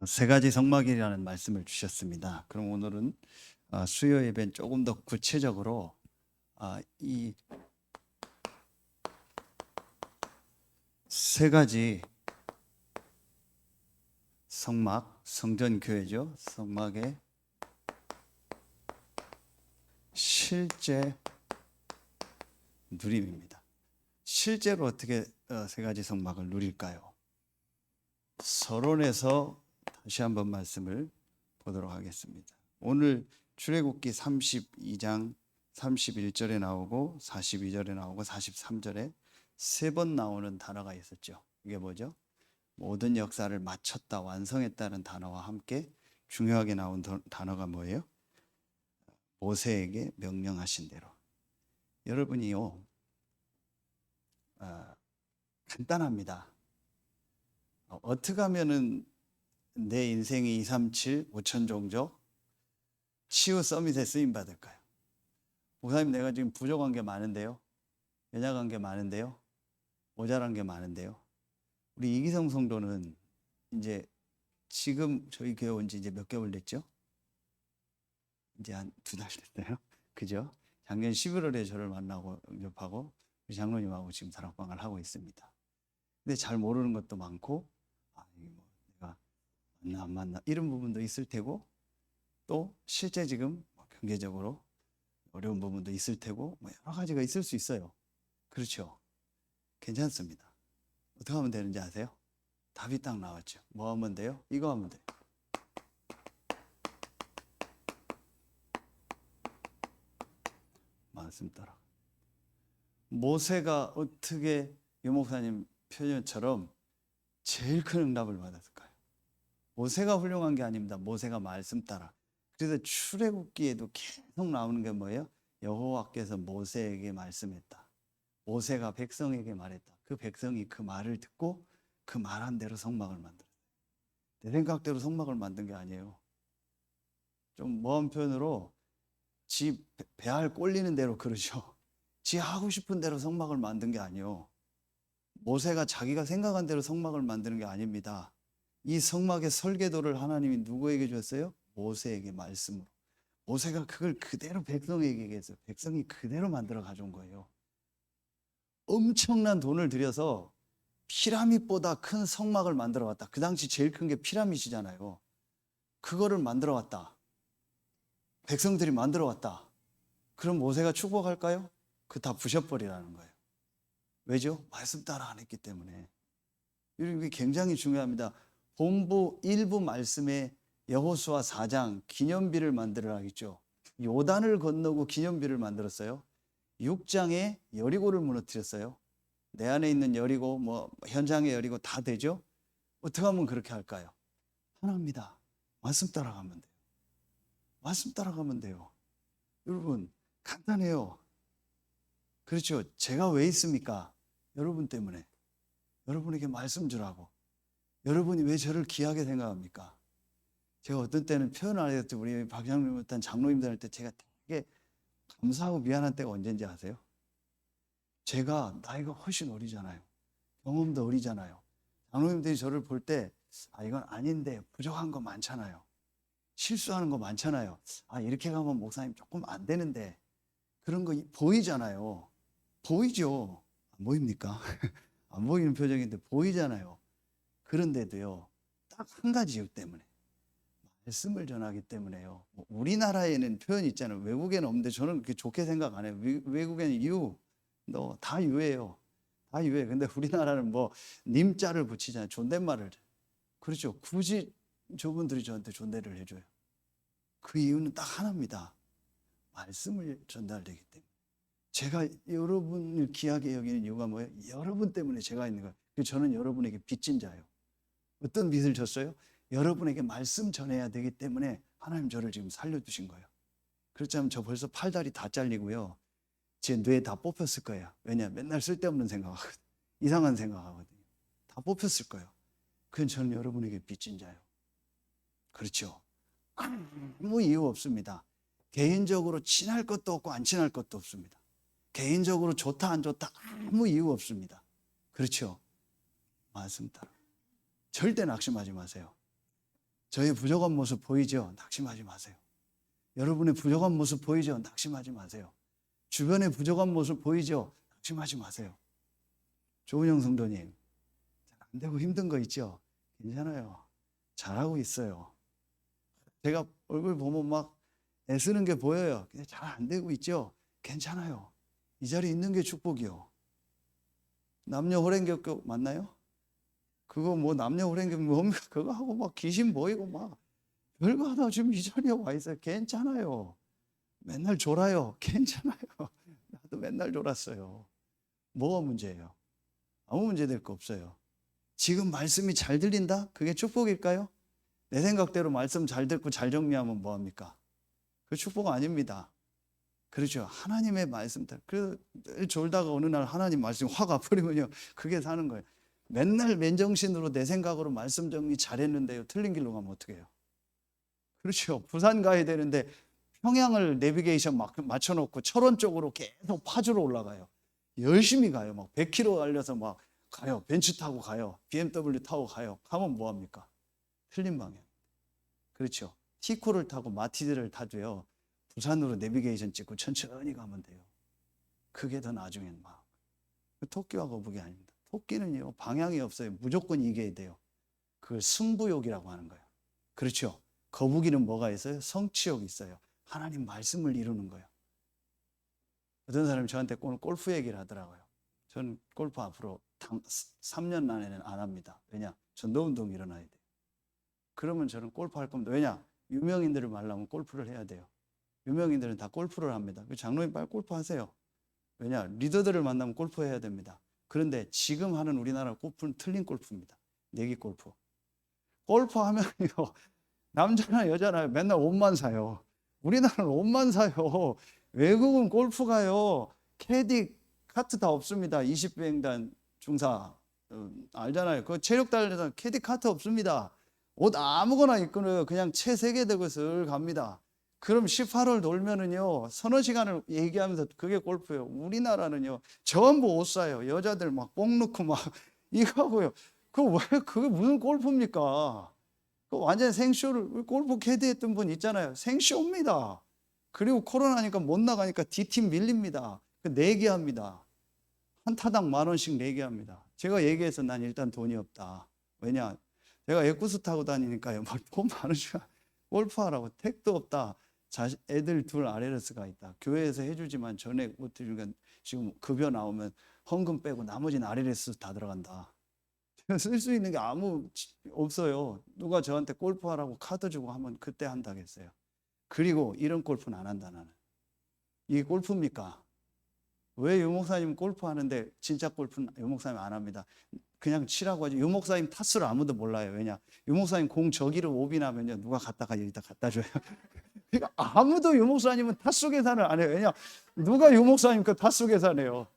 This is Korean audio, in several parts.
세 가지 성막이라는 말씀을 주셨습니다. 그럼 오늘은 수요 예배는 조금 더 구체적으로 이 세 가지 성막, 성전교회죠. 성막의 실제 누림입니다. 실제로 어떻게 세 가지 성막을 누릴까요? 서론에서 다시 한번 말씀을 보도록 하겠습니다. 오늘 출애굽기 32장 31절에 나오고 42절에 나오고 43절에 세 번 나오는 단어가 있었죠. 이게 뭐죠? 모든 역사를 마쳤다, 완성했다는 단어와 함께 중요하게 나온 단어가 뭐예요? 모세에게 명령하신 대로. 여러분이요, 간단합니다. 어떻게 하면은 내 인생이 237, 5천 종족 치유 서밋에 쓰임 받을까요? 목사님, 내가 지금 부족한 게 많은데요, 연약한 게 많은데요, 모자란 게 많은데요. 우리 이기성 성도는 이제 지금 저희 교회 온 지 이제 몇 개월 됐죠? 이제 한 2달 됐어요. 그죠? 작년 11월에 저를 만나고 영접하고 우리 장로님하고 지금 다락방을 하고 있습니다. 근데 잘 모르는 것도 많고, 이게 뭐 내가 만나 안 만나 이런 부분도 있을 테고, 또 실제 지금 경제적으로 어려운 부분도 있을 테고, 뭐 여러 가지가 있을 수 있어요. 그렇죠? 괜찮습니다. 어떻게 하면 되는지 아세요? 답이 딱 나왔죠. 뭐 하면 돼요? 이거 하면 돼요. 말씀 따라. 모세가 어떻게 유 목사님 표현처럼 제일 큰 응답을 받았을까요? 모세가 훌륭한 게 아닙니다. 모세가 말씀 따라. 그래서 출애굽기에도 계속 나오는 게 뭐예요? 여호와께서 모세에게 말씀했다. 모세가 백성에게 말했다. 그 백성이 그 말을 듣고 그 말한 대로 성막을 만들었어요. 내 생각대로 성막을 만든 게 아니에요. 좀 모한 표현으로 지 배알 꼴리는 대로 그러죠. 지 하고 싶은 대로 성막을 만든 게 아니에요. 모세가 자기가 생각한 대로 성막을 만드는 게 아닙니다. 이 성막의 설계도를 하나님이 누구에게 줬어요? 모세에게 말씀으로. 모세가 그걸 그대로 백성에게 얘기했어요. 백성이 그대로 만들어 가져온 거예요. 엄청난 돈을 들여서 피라밋보다 큰 성막을 만들어 왔다. 그 당시 제일 큰 게 피라밋이잖아요. 그거를 만들어 왔다. 백성들이 만들어 왔다. 그럼 모세가 축복할까요? 그 다 부셔버리라는 거예요. 왜죠? 말씀 따라 안 했기 때문에. 이게 굉장히 중요합니다. 본부 일부 말씀에 여호수아 4장 기념비를 만들으라 했죠. 요단을 건너고 기념비를 만들었어요. 6장에 여리고를 무너뜨렸어요. 내 안에 있는 여리고, 뭐 현장의 여리고 다 되죠? 어떻게 하면 그렇게 할까요? 하나입니다. 말씀 따라가면 돼요. 말씀 따라가면 돼요. 여러분, 간단해요. 그렇죠? 제가 왜 있습니까? 여러분 때문에. 여러분에게 말씀 주라고. 여러분이 왜 저를 귀하게 생각합니까? 제가 어떤 때는 표현 안 해도 우리 박장님 같은 장로님들한테 제가 되게 감사하고 미안한 때가 언제인지 아세요? 제가 나이가 훨씬 어리잖아요. 경험도 어리잖아요. 장로님들이 저를 볼 때 이건 아닌데 부족한 거 많잖아요. 실수하는 거 많잖아요. 이렇게 가면 목사님 조금 안 되는데 그런 거 보이잖아요. 보이죠? 안 보입니까? 안 보이는 표정인데 보이잖아요. 그런데도요, 딱 한 가지 이유 때문에 말씀을 전하기 때문에요. 우리나라에는 표현이 있잖아요. 외국에는 없는데 저는 그렇게 좋게 생각 안 해요. 외국에는 you, 너 다 유예요. 다 유예. 근데 우리나라는 뭐 님자를 붙이잖아요. 존댓말을. 그렇죠. 굳이 저분들이 저한테 존대를 해줘요. 그 이유는 딱 하나입니다. 말씀을 전달되기 때문에. 제가 여러분을 귀하게 여기는 이유가 뭐예요? 여러분 때문에 제가 있는 거예요. 저는 여러분에게 빚진 자예요. 어떤 빚을 졌어요? 여러분에게 말씀 전해야 되기 때문에 하나님 저를 지금 살려두신 거예요. 그렇지 않으면 저 벌써 팔다리 다 잘리고요. 제 뇌 다 뽑혔을 거예요. 왜냐? 맨날 쓸데없는 생각하거든요. 이상한 생각하거든요. 다 뽑혔을 거예요. 그건 저는 여러분에게 빚진 자예요. 그렇죠? 아무 이유 없습니다. 개인적으로 친할 것도 없고 안 친할 것도 없습니다. 개인적으로 좋다 안 좋다 아무 이유 없습니다. 그렇죠? 말씀 따라. 절대 낙심하지 마세요. 저의 부족한 모습 보이죠? 낙심하지 마세요. 여러분의 부족한 모습 보이죠? 낙심하지 마세요. 주변의 부족한 모습 보이죠? 낙심하지 마세요. 조은영 성도님, 잘 안 되고 힘든 거 있죠? 괜찮아요. 잘하고 있어요. 제가 얼굴 보면 막 애쓰는 게 보여요. 잘 안 되고 있죠? 괜찮아요. 이 자리에 있는 게 축복이요. 남녀 호랭교육 맞나요? 그거 뭐 남녀 호랭교육 뭡니까? 그거 하고 막 귀신 보이고 막 별거 하다 지금 이 자리에 와 있어요. 괜찮아요. 맨날 졸아요. 괜찮아요. 나도 맨날 졸았어요. 뭐가 문제예요? 아무 문제 될 거 없어요. 지금 말씀이 잘 들린다? 그게 축복일까요? 내 생각대로 말씀 잘 듣고 잘 정리하면 뭐합니까? 그 축복 아닙니다. 그렇죠. 하나님의 말씀, 그 졸다가 어느 날 하나님 말씀 확 와버리면요. 그게 사는 거예요. 맨날 맨정신으로 내 생각으로 말씀 정리 잘했는데요. 틀린 길로 가면 어떻게 해요? 그렇죠. 부산 가야 되는데 평양을 내비게이션 맞춰놓고 철원 쪽으로 계속 파주로 올라가요. 열심히 가요. 막 100km 달려서 막 가요. 벤츠 타고 가요. BMW 타고 가요. 가면 뭐합니까? 틀린 방향. 그렇죠. 티코를 타고 마티즈를 타도요. 부산으로 내비게이션 찍고 천천히 가면 돼요. 그게 더 나중엔 막. 토끼와 거북이 아닙니다. 토끼는요. 방향이 없어요. 무조건 이겨야 돼요. 그걸 승부욕이라고 하는 거예요. 그렇죠. 거북이는 뭐가 있어요? 성취욕이 있어요. 하나님 말씀을 이루는 거예요. 어떤 사람이 저한테 오늘 골프 얘기를 하더라고요. 저는 골프 앞으로 3년 안에는 안 합니다. 왜냐? 전도운동이 일어나야 돼요. 그러면 저는 골프 할 겁니다. 왜냐? 유명인들을 만나면 골프를 해야 돼요. 유명인들은 다 골프를 합니다. 장로님 빨리 골프 하세요. 왜냐? 리더들을 만나면 골프 해야 됩니다. 그런데 지금 하는 우리나라 골프는 틀린 골프입니다. 내기 골프. 골프 하면요. 남자나 여자나 맨날 옷만 사요. 우리나라는 옷만 사요. 외국은 골프 가요. 캐디 카트 다 없습니다. 20비행단 중사 알잖아요. 그 체력단에서 캐디 카트 없습니다. 옷 아무거나 입고는 그냥 채 3개 들고 슬 갑니다. 그럼 18홀 돌면은요 서너 시간을 얘기하면서 그게 골프예요. 우리나라는요 전부 옷 사요. 여자들 막 뽕 넣고 막 이거 하고요. 그게 무슨 골프입니까? 그 완전 생쇼를 골프 캐디 했던 분 있잖아요. 생쇼입니다. 그리고 코로나니까 못 나가니까 D팀 밀립니다. 내기합니다. 한 타당 10,000원씩 내기합니다. 제가 얘기해서 난 일단 돈이 없다. 왜냐? 제가 에쿠스 타고 다니니까요. 막 돈 많으시가 골프하라고 택도 없다. 애들 둘 RLS가 있다. 교회에서 해주지만 전액 못 해주니까 지금 급여 나오면 헌금 빼고 나머지는 RLS 다 들어간다. 쓸 수 있는 게 아무 없어요. 누가 저한테 골프하라고 카드 주고 하면 그때 한다겠어요. 그리고 이런 골프는 안 한다 나는. 이게 골프입니까? 왜 유목사님 골프하는데 진짜 골프는 유목사님 안 합니다. 그냥 치라고 하죠. 유목사님 타수를 아무도 몰라요. 왜냐? 유목사님 공 저기로 오비 나면요. 누가 갖다가 여기다 갖다 줘요. 그러니까 아무도 유목사님은 타수 계산을 안 해요. 왜냐? 누가 유목사님 그 타수 계산해요.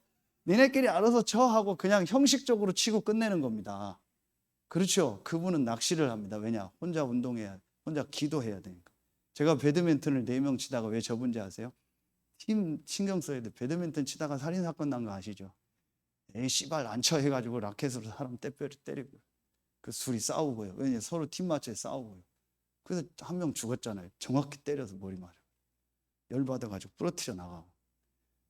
니네끼리 알아서 쳐 하고 그냥 형식적으로 치고 끝내는 겁니다. 그렇죠. 그분은 낚시를 합니다. 왜냐? 혼자 운동해야, 혼자 기도해야 되니까. 제가 배드민턴을 4명 치다가 왜 접은지 아세요? 팀 신경 써야 돼. 배드민턴 치다가 살인사건 난 거 아시죠? 에이 씨발 안 쳐 해가지고 라켓으로 사람 때리고 그 둘이 싸우고요. 왜냐? 서로 팀 맞춰 싸우고요. 그래서 한 명 죽었잖아요. 정확히 때려서 머리 맞아. 열받아가지고 부러뜨려 나가고.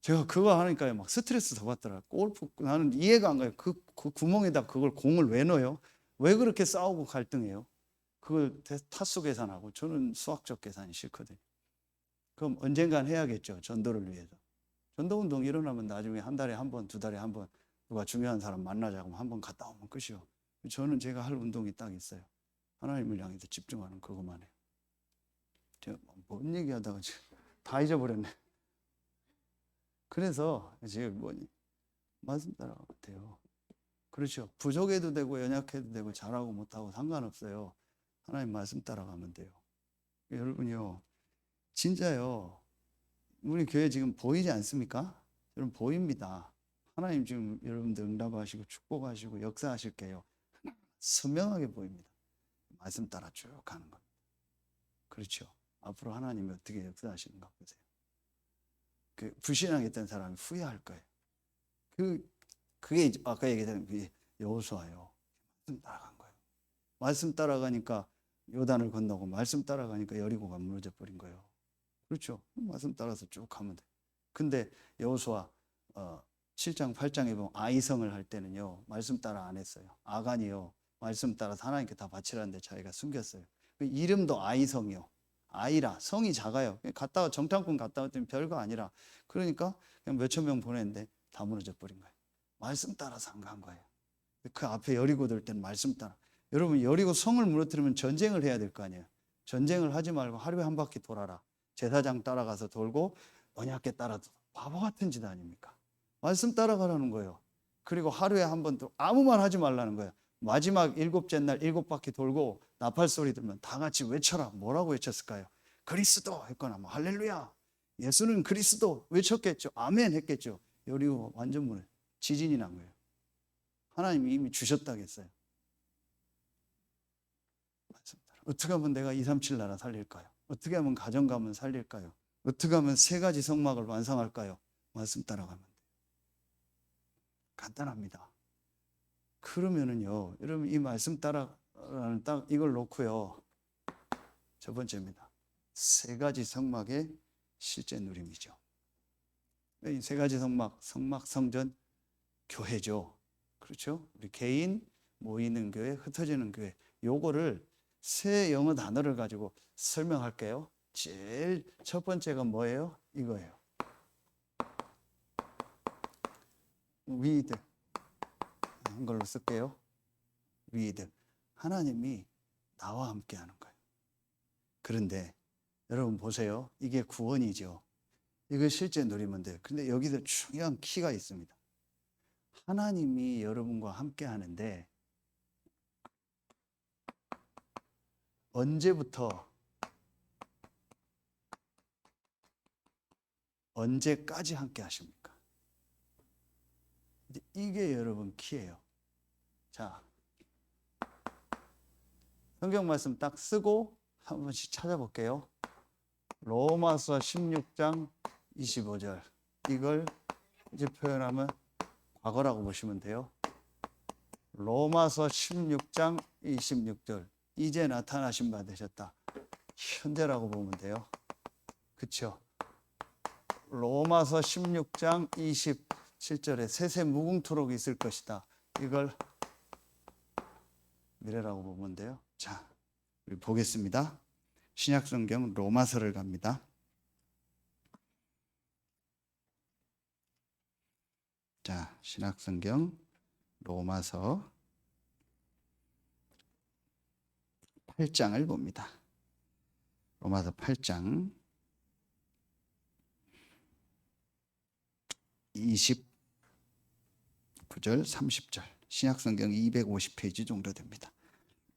제가 그거 하니까 막 스트레스 더 받더라. 골프 나는 이해가 안 가요. 그 구멍에다 그걸 공을 왜 넣어요? 왜 그렇게 싸우고 갈등해요? 그걸 타수 계산하고 저는 수학적 계산이 싫거든요. 그럼 언젠간 해야겠죠. 전도를 위해서. 전도 운동 일어나면 나중에 한 달에 한 번, 2달에 한 번 누가 중요한 사람 만나자고 한 번 갔다 오면 끝이요. 저는 제가 할 운동이 딱 있어요. 하나님을 향해서 집중하는 그것만 해요. 제가 뭔 얘기하다가 지금 다 잊어버렸네. 그래서 지금 뭐니 말씀 따라가면 돼요. 그렇죠. 부족해도 되고 연약해도 되고 잘하고 못하고 상관없어요. 하나님 말씀 따라가면 돼요. 여러분요. 진짜요. 우리 교회 지금 보이지 않습니까? 여러분 보입니다. 하나님 지금 여러분들 응답하시고 축복하시고 역사하실게요. 선명하게 보입니다. 말씀 따라 쭉 가는 겁니다. 그렇죠. 앞으로 하나님이 어떻게 역사하시는가 보세요. 그 불신앙했던 사람이 후회할 거예요. 그게 아까 얘기했던 여호수아요. 말씀 따라간 거예요. 말씀 따라가니까 요단을 건너고 말씀 따라가니까 여리고가 무너져 버린 거예요. 그렇죠? 말씀 따라서 쭉 가면 돼. 근데 여호수아 7장 8장에 보면 아이성을 할 때는요, 말씀 따라 안 했어요. 아간이요, 말씀 따라서 하나님께 다 바치라는데 자기가 숨겼어요. 이름도 아이성이요. 아이라, 성이 작아요. 갔다가 정탐꾼 갔다 왔더니 별거 아니라, 그러니까 그냥 몇천 명 보냈는데 다 무너져 버린 거예요. 말씀 따라서 안 간 거예요. 그 앞에 여리고 들 때는 말씀 따라. 여러분, 여리고 성을 무너뜨리면 전쟁을 해야 될 거 아니에요. 전쟁을 하지 말고 하루에 한 바퀴 돌아라. 제사장 따라가서 돌고 언약궤 따라도 바보 같은 짓 아닙니까? 말씀 따라가라는 거예요. 그리고 하루에 한 번 또 아무 말 하지 말라는 거예요. 마지막 7째 날 7바퀴 돌고 나팔 소리 들면 다 같이 외쳐라. 뭐라고 외쳤을까요? 그리스도 했거나 뭐 할렐루야, 예수는 그리스도 외쳤겠죠. 아멘 했겠죠. 여리고 완전 무너져 지진이 난 거예요. 하나님이 이미 주셨다겠어요. 어떻게 하면 내가 237 나라 살릴까요? 어떻게 하면 가정가문 살릴까요? 어떻게 하면 3가지 성막을 완성할까요? 말씀 따라가면 돼요. 간단합니다. 그러면은요, 여러분 이 말씀 따라가는 딱 이걸 놓고요, 첫 번째입니다. 3가지 성막의 실제 누림이죠. 이 3가지 성막, 성전, 교회죠. 그렇죠? 우리 개인 모이는 교회, 흩어지는 교회. 요거를 3 영어 단어를 가지고 설명할게요. 제일 첫 번째가 뭐예요? 이거예요. 위드. 한글로 쓸게요. 위드. 하나님이 나와 함께 하는 거예요. 그런데 여러분 보세요. 이게 구원이죠. 이거 실제 누리면 돼요. 근데 여기서 중요한 키가 있습니다. 하나님이 여러분과 함께 하는데 언제부터 언제까지 함께 하십니까? 이게 여러분 키예요. 자, 성경 말씀 딱 쓰고 한 번씩 찾아볼게요. 로마서 16장 25절. 이걸 이제 표현하면 과거라고 보시면 돼요. 로마서 16장 26절. 이제 나타나신 바 되셨다. 현재라고 보면 돼요. 그렇죠? 로마서 16장 27절에 세세 무궁토록 있을 것이다. 이걸 미래라고 보면 돼요. 자, 우리 보겠습니다. 신약성경 로마서를 갑니다. 자, 신약성경 로마서 8장을 봅니다. 로마서 8장 29절 30절. 신약성경 250페이지 정도 됩니다.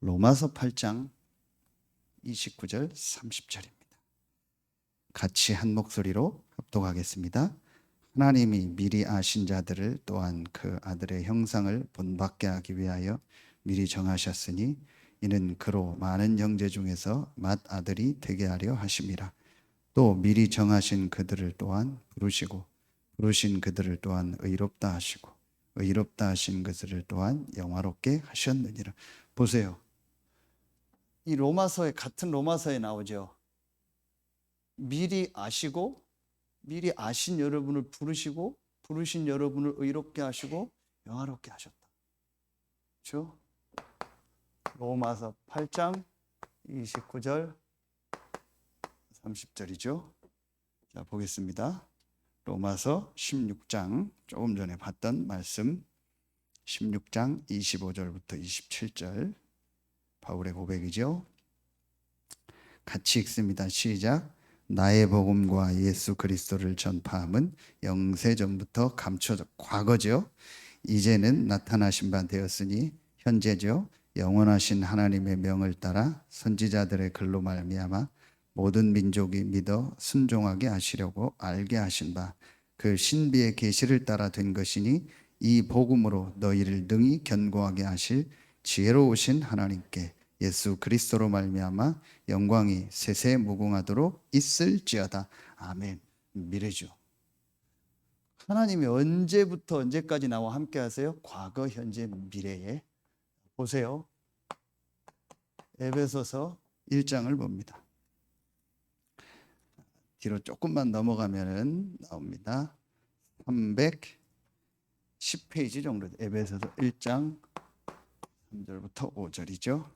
로마서 8장 29절 30절입니다. 같이 한 목소리로 합독하겠습니다. 하나님이 미리 아신 자들을 또한 그 아들의 형상을 본받게 하기 위하여 미리 정하셨으니 이는 그로 많은 형제 중에서 맏아들이 되게 하려 하심이라. 또 미리 정하신 그들을 또한 부르시고 부르신 그들을 또한 의롭다 하시고 의롭다 하신 그들을 또한 영화롭게 하셨느니라. 보세요. 이 로마서에 같은 로마서에 나오죠. 미리 아시고 미리 아신 여러분을 부르시고 부르신 여러분을 의롭게 하시고 영화롭게 하셨다. 그렇죠? 로마서 8장 29절 30절이죠. 자, 보겠습니다. 로마서 16장 조금 전에 봤던 말씀 16장 25절부터 27절 바울의 고백이죠. 같이 읽습니다. 시작. 나의 복음과 예수 그리스도를 전파함은 영세전부터 감춰져 과거죠. 이제는 나타나신 바 되었으니 현재죠. 영원하신 하나님의 명을 따라 선지자들의 글로 말미암아 모든 민족이 믿어 순종하게 하시려고 알게 하신 바 그 신비의 계시를 따라 된 것이니 이 복음으로 너희를 능히 견고하게 하실 지혜로우신 하나님께 예수 그리스도로 말미암아 영광이 세세 무궁하도록 있을지어다. 아멘. 미래죠. 하나님이 언제부터 언제까지 나와 함께 하세요? 과거, 현재, 미래에. 보세요. 에베소서 1장을 봅니다. 뒤로 조금만 넘어가면 나옵니다. 310페이지 정도. 에베소서 1장 3절부터 5절이죠.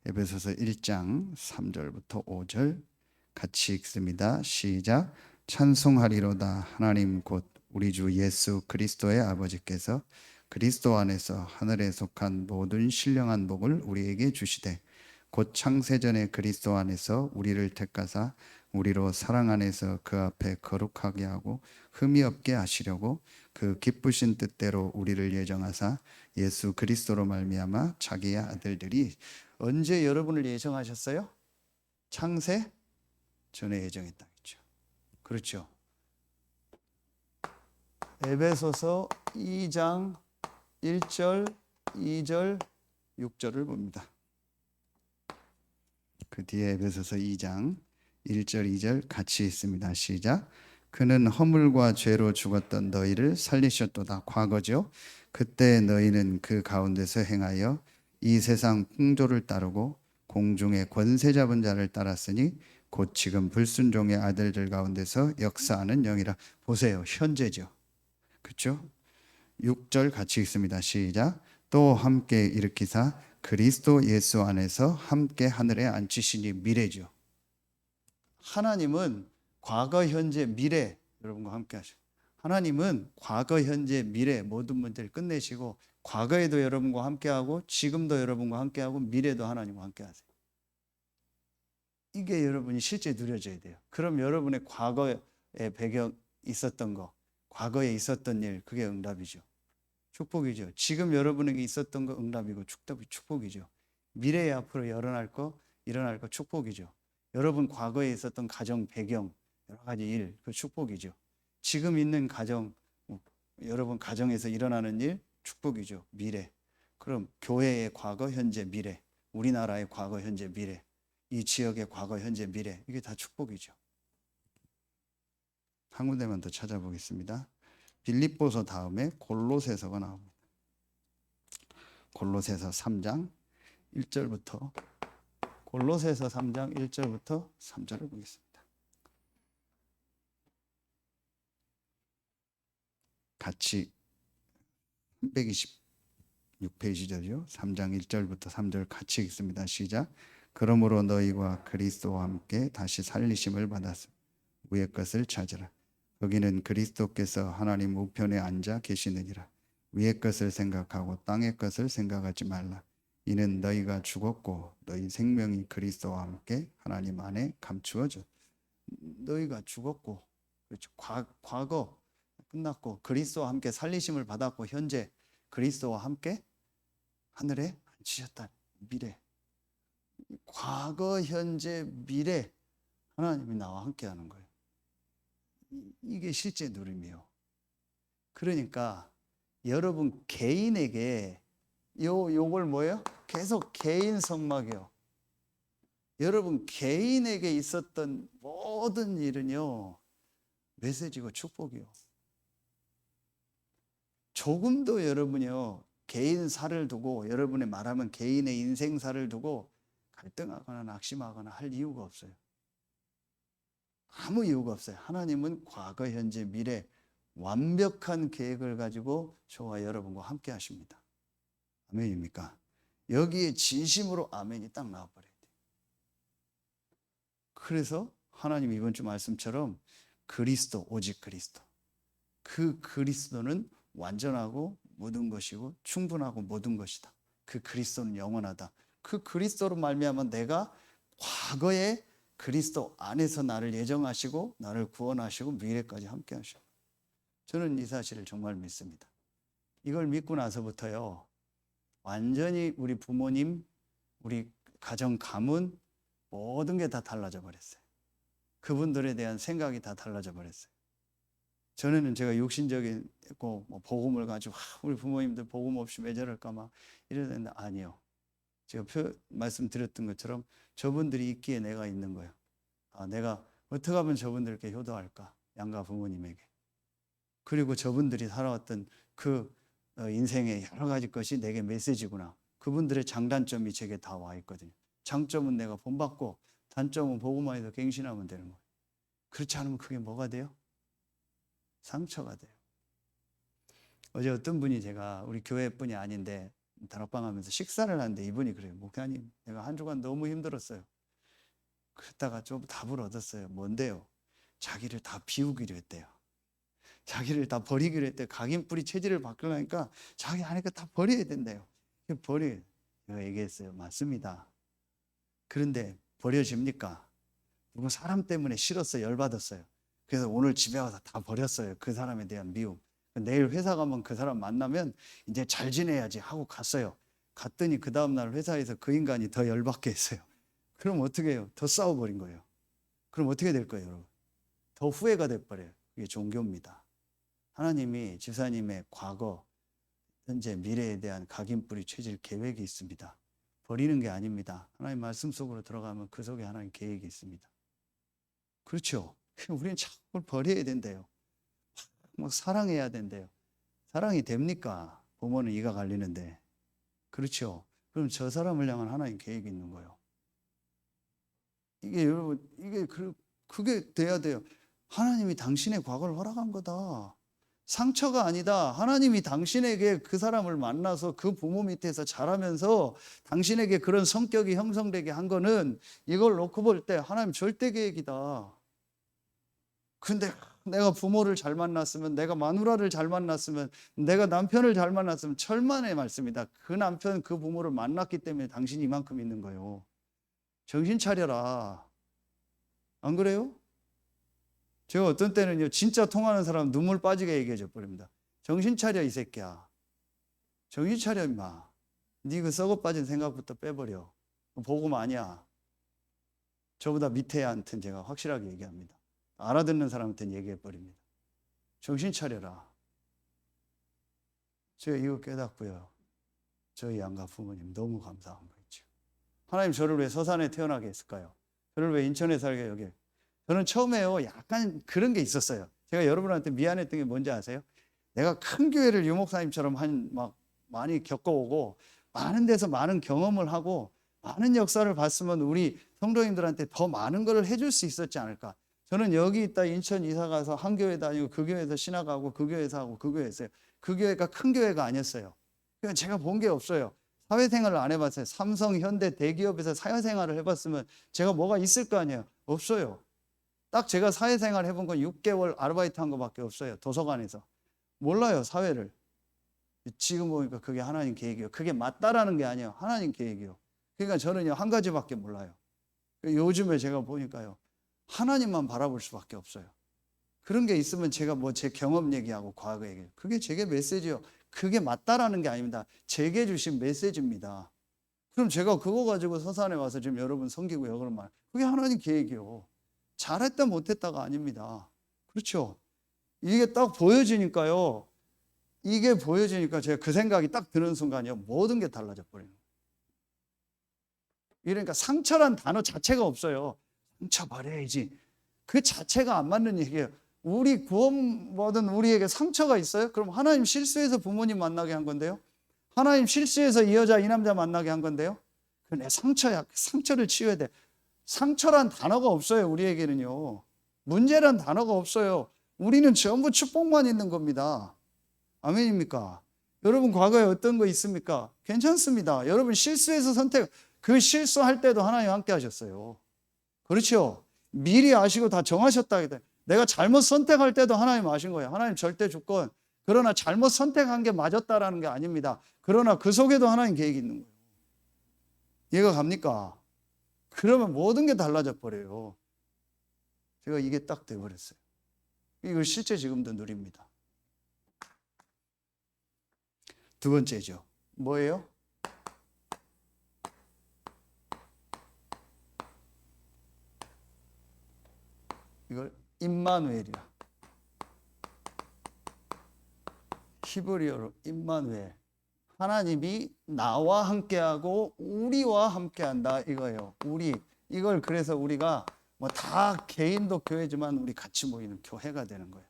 에베소서 1장 3절부터 5절 같이 읽습니다. 시작. 찬송하리로다 하나님 곧 우리 주 예수 그리스도의 아버지께서 그리스도 안에서 하늘에 속한 모든 신령한 복을 우리에게 주시되 곧 창세전에 그리스도 안에서 우리를 택하사 우리로 사랑 안에서 그 앞에 거룩하게 하고 흠이 없게 하시려고 그 기쁘신 뜻대로 우리를 예정하사 예수 그리스도로 말미암아 자기의 아들들이. 언제 여러분을 예정하셨어요? 창세 전에 예정했다 했죠. 그렇죠. 에베소서 2장 1절, 2절, 6절을 봅니다. 그 뒤에 에베소서 2장 1절, 2절 같이 있습니다. 시작. 그는 허물과 죄로 죽었던 너희를 살리셨도다. 과거죠. 그때 너희는 그 가운데서 행하여 이 세상 풍조를 따르고 공중의 권세 잡은 자를 따랐으니 곧 지금 불순종의 아들들 가운데서 역사하는 영이라. 보세요. 현재죠. 그렇죠? 6절 같이 읽습니다. 시작. 또 함께 일으키사 그리스도 예수 안에서 함께 하늘에 앉히시니. 미래죠. 하나님은 과거, 현재, 미래 여러분과 함께 하셔. 하나님은 과거, 현재, 미래 모든 문제를 끝내시고 과거에도 여러분과 함께하고 지금도 여러분과 함께하고 미래도 하나님과 함께하세요. 이게 여러분이 실제 누려져야 돼요. 그럼 여러분의 과거의 배경 있었던 거, 과거에 있었던 일, 그게 응답이죠. 축복이죠. 지금 여러분에게 있었던 거 응답이고 축복이죠. 미래에 앞으로 일어날 거 축복이죠. 여러분 과거에 있었던 가정 배경, 여러 가지 일, 그 축복이죠. 지금 있는 가정, 여러분 가정에서 일어나는 일, 축복이죠. 미래. 그럼 교회의 과거, 현재, 미래, 우리나라의 과거, 현재, 미래, 이 지역의 과거, 현재, 미래, 이게 다 축복이죠. 한 군데만 더 찾아보겠습니다. 빌립보서 다음에 골로새서가 나옵니다. 골로새서 3장 1절부터 골로새서 3장 1절부터 3절을 보겠습니다. 같이 326페이지죠. 3장 1절부터 3절 같이 읽습니다. 시작. 그러므로 너희가 그리스도와 함께 다시 살리심을 받았으며 위의 것을 찾으라. 거기는 그리스도께서 하나님 우편에 앉아 계시느니라. 위의 것을 생각하고 땅의 것을 생각하지 말라. 이는 너희가 죽었고 너희 생명이 그리스도와 함께 하나님 안에 감추어져. 너희가 죽었고, 그렇죠. 과거 끝났고 그리스도와 함께 살리심을 받았고 현재 그리스도와 함께 하늘에 앉히셨다. 미래, 과거, 현재, 미래 하나님이 나와 함께 하는 거예요. 이게 실제 누림이에요. 그러니까 여러분 개인에게 요걸 뭐예요? 계속 개인 성막이요. 여러분 개인에게 있었던 모든 일은요 메시지고 축복이요. 조금도 여러분이요 개인사를 두고, 여러분의 말하면 개인의 인생사를 두고 갈등하거나 낙심하거나 할 이유가 없어요. 아무 이유가 없어요. 하나님은 과거, 현재, 미래 완벽한 계획을 가지고 저와 여러분과 함께 하십니다. 아멘입니까? 여기에 진심으로 아멘이 딱 나와버려야 돼요. 그래서 하나님 이번 주 말씀처럼 그리스도, 오직 그리스도, 그 그리스도는 완전하고 모든 것이고 충분하고 모든 것이다. 그 그리스도는 영원하다. 그 그리스도로 말미암아 내가 과거에 그리스도 안에서 나를 예정하시고 나를 구원하시고 미래까지 함께 하시고, 저는 이 사실을 정말 믿습니다. 이걸 믿고 나서부터요 완전히 우리 부모님, 우리 가정 가문 모든 게 다 달라져 버렸어요. 그분들에 대한 생각이 다 달라져 버렸어요. 전에는 제가 육신적이고 복음을 가지고 우리 부모님들 복음 없이 왜 저럴까 막 이러는데, 아니요. 제가 말씀드렸던 것처럼 저분들이 있기에 내가 있는 거예요. 내가 어떻게 하면 저분들께 효도할까? 양가 부모님에게. 그리고 저분들이 살아왔던 그 인생의 여러 가지 것이 내게 메시지구나. 그분들의 장단점이 제게 다 와 있거든요. 장점은 내가 본받고 단점은 보고만 해도 갱신하면 되는 거예요. 그렇지 않으면 그게 뭐가 돼요? 상처가 돼요. 어제 어떤 분이 제가 우리 교회뿐이 아닌데 다락방 하면서 식사를 하는데 이분이 그래요. 목사님, 내가 한 주간 너무 힘들었어요. 그러다가 좀 답을 얻었어요. 뭔데요? 자기를 다 비우기로 했대요. 자기를 다 버리기로 했대요. 각인뿌리 체질을 바꾸려니까 자기 안에 거 다 버려야 된대요. 버려요. 제가 얘기했어요. 맞습니다. 그런데 버려집니까? 누구 사람 때문에 싫었어요. 열받았어요. 그래서 오늘 집에 와서 다 버렸어요. 그 사람에 대한 미움. 내일 회사 가면 그 사람 만나면 이제 잘 지내야지 하고 갔어요. 갔더니 그 다음날 회사에서 그 인간이 더 열받게 했어요. 그럼 어떻게 해요? 더 싸워버린 거예요. 그럼 어떻게 될 거예요, 여러분? 더 후회가 돼버려요. 그게 종교입니다. 하나님이 집사님의 과거, 현재, 미래에 대한 각인뿌리 체질 계획이 있습니다. 버리는 게 아닙니다. 하나님 말씀 속으로 들어가면 그 속에 하나님 계획이 있습니다. 그렇죠? 우리는 자꾸 버려야 된대요. 막 사랑해야 된대요. 사랑이 됩니까? 부모는 이가 갈리는데. 그렇죠? 그럼 저 사람을 향한 하나님 계획이 있는 거예요. 이게 여러분, 그게 돼야 돼요. 하나님이 당신의 과거를 허락한 거다. 상처가 아니다. 하나님이 당신에게 그 사람을 만나서 그 부모 밑에서 자라면서 당신에게 그런 성격이 형성되게 한 거는 이걸 놓고 볼 때 하나님 절대 계획이다. 근데 내가 부모를 잘 만났으면, 내가 마누라를 잘 만났으면, 내가 남편을 잘 만났으면, 철만의 말씀이다. 그 남편, 그 부모를 만났기 때문에 당신이 이만큼 있는 거예요. 정신 차려라. 안 그래요? 제가 어떤 때는요, 진짜 통하는 사람 눈물 빠지게 얘기해 줘 버립니다. 정신 차려, 이 새끼야. 정신 차려, 임마. 네 그 썩어 빠진 생각부터 빼버려. 복음 아니야. 저보다 밑에 한테는 제가 확실하게 얘기합니다. 알아듣는 사람한테는 얘기해 버립니다. 정신 차려라. 제가 이거 깨닫고요. 저희 양가 부모님 너무 감사한 거 있죠. 하나님 저를 왜 서산에 태어나게 했을까요? 저를 왜 인천에 살게 여기? 저는 처음에요, 약간 그런 게 있었어요. 제가 여러분한테 미안했던 게 뭔지 아세요? 내가 큰 교회를 유목사님처럼 막 많이 겪어오고 많은 데서 많은 경험을 하고 많은 역사를 봤으면 우리 성도님들한테 더 많은 걸 해줄 수 있었지 않을까? 저는 여기 있다 인천 이사 가서 한 교회 다니고 그 교회에서 신학하고 그 교회에서 하고 그 교회에서 그 교회가 큰 교회가 아니었어요. 그러니까 제가 본 게 없어요. 사회생활을 안 해봤어요. 삼성, 현대, 대기업에서 사회생활을 해봤으면 제가 뭐가 있을 거 아니에요. 없어요. 딱 제가 사회생활 해본 건 6개월 아르바이트 한 거밖에 없어요. 도서관에서. 몰라요, 사회를. 지금 보니까 그게 하나님 계획이에요. 그게 맞다라는 게 아니에요. 하나님 계획이에요. 그러니까 저는요, 한 가지밖에 몰라요. 요즘에 제가 보니까요, 하나님만 바라볼 수밖에 없어요. 그런 게 있으면 제가 뭐 제 경험 얘기하고 과거 얘기해요. 그게 제게 메시지요. 그게 맞다라는 게 아닙니다. 제게 주신 메시지입니다. 그럼 제가 그거 가지고 서산에 와서 지금 여러분 섬기고 여러분 말, 그게 하나님 계획이요. 잘했다 못했다가 아닙니다. 그렇죠? 이게 딱 보여지니까요. 이게 보여지니까 제가 그 생각이 딱 드는 순간이요, 모든 게 달라져 버려요. 그러니까 상처란 단어 자체가 없어요. 상처 버려야지. 그 자체가 안 맞는 얘기예요. 우리 구원받은 우리에게 상처가 있어요? 그럼 하나님 실수해서 부모님 만나게 한 건데요. 하나님 실수해서 이 여자 이 남자 만나게 한 건데요. 그 내 상처야. 상처를 치유해야 돼. 상처란 단어가 없어요. 우리에게는요. 문제란 단어가 없어요. 우리는 전부 축복만 있는 겁니다. 아멘입니까? 여러분 과거에 어떤 거 있습니까? 괜찮습니다. 여러분 실수해서 그 실수할 때도 하나님 함께 하셨어요. 그렇죠? 미리 아시고 다 정하셨다. 내가 잘못 선택할 때도 하나님 아신 거예요. 하나님 절대 주권. 그러나 잘못 선택한 게 맞았다라는 게 아닙니다. 그러나 그 속에도 하나님 계획이 있는 거예요. 이해가 갑니까? 그러면 모든 게 달라져 버려요. 제가 이게 딱 돼버렸어요. 이걸 실제 지금도 누립니다. 두 번째죠. 뭐예요? 이걸 임마누엘이라. 히브리어로 임마누엘. 하나님이 나와 함께하고 우리와 함께한다 이거예요. 우리. 이걸 그래서 우리가 뭐 다 개인도 교회지만 우리 같이 모이는 교회가 되는 거예요.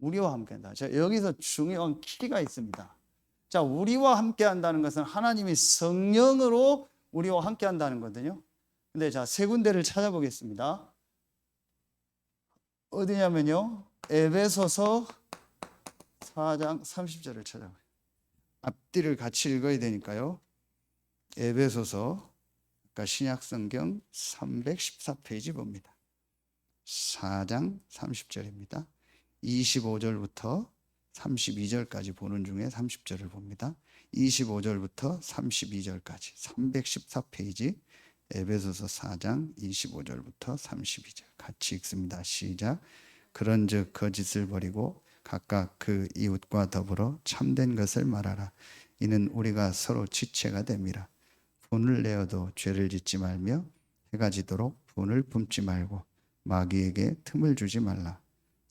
우리와 함께한다. 자, 여기서 중요한 키가 있습니다. 자, 우리와 함께한다는 것은 하나님이 성령으로 우리와 함께 한다는 거거든요. 근데 자, 세 군데를 찾아보겠습니다. 어디냐면요, 에베소서 4장 30절을 찾아봐요. 앞뒤를 같이 읽어야 되니까요. 에베소서, 그러니까 신약성경 314페이지 봅니다. 4장 30절입니다. 25절부터 32절까지 보는 중에 30절을 봅니다. 25절부터 32절까지 314페이지 에베소서 4장 25절부터 32절 같이 읽습니다. 시작. 그런즉 거짓을 버리고 각각 그 이웃과 더불어 참된 것을 말하라. 이는 우리가 서로 지체가 됨이라. 분을 내어도 죄를 짓지 말며 해가 지도록 분을 품지 말고 마귀에게 틈을 주지 말라.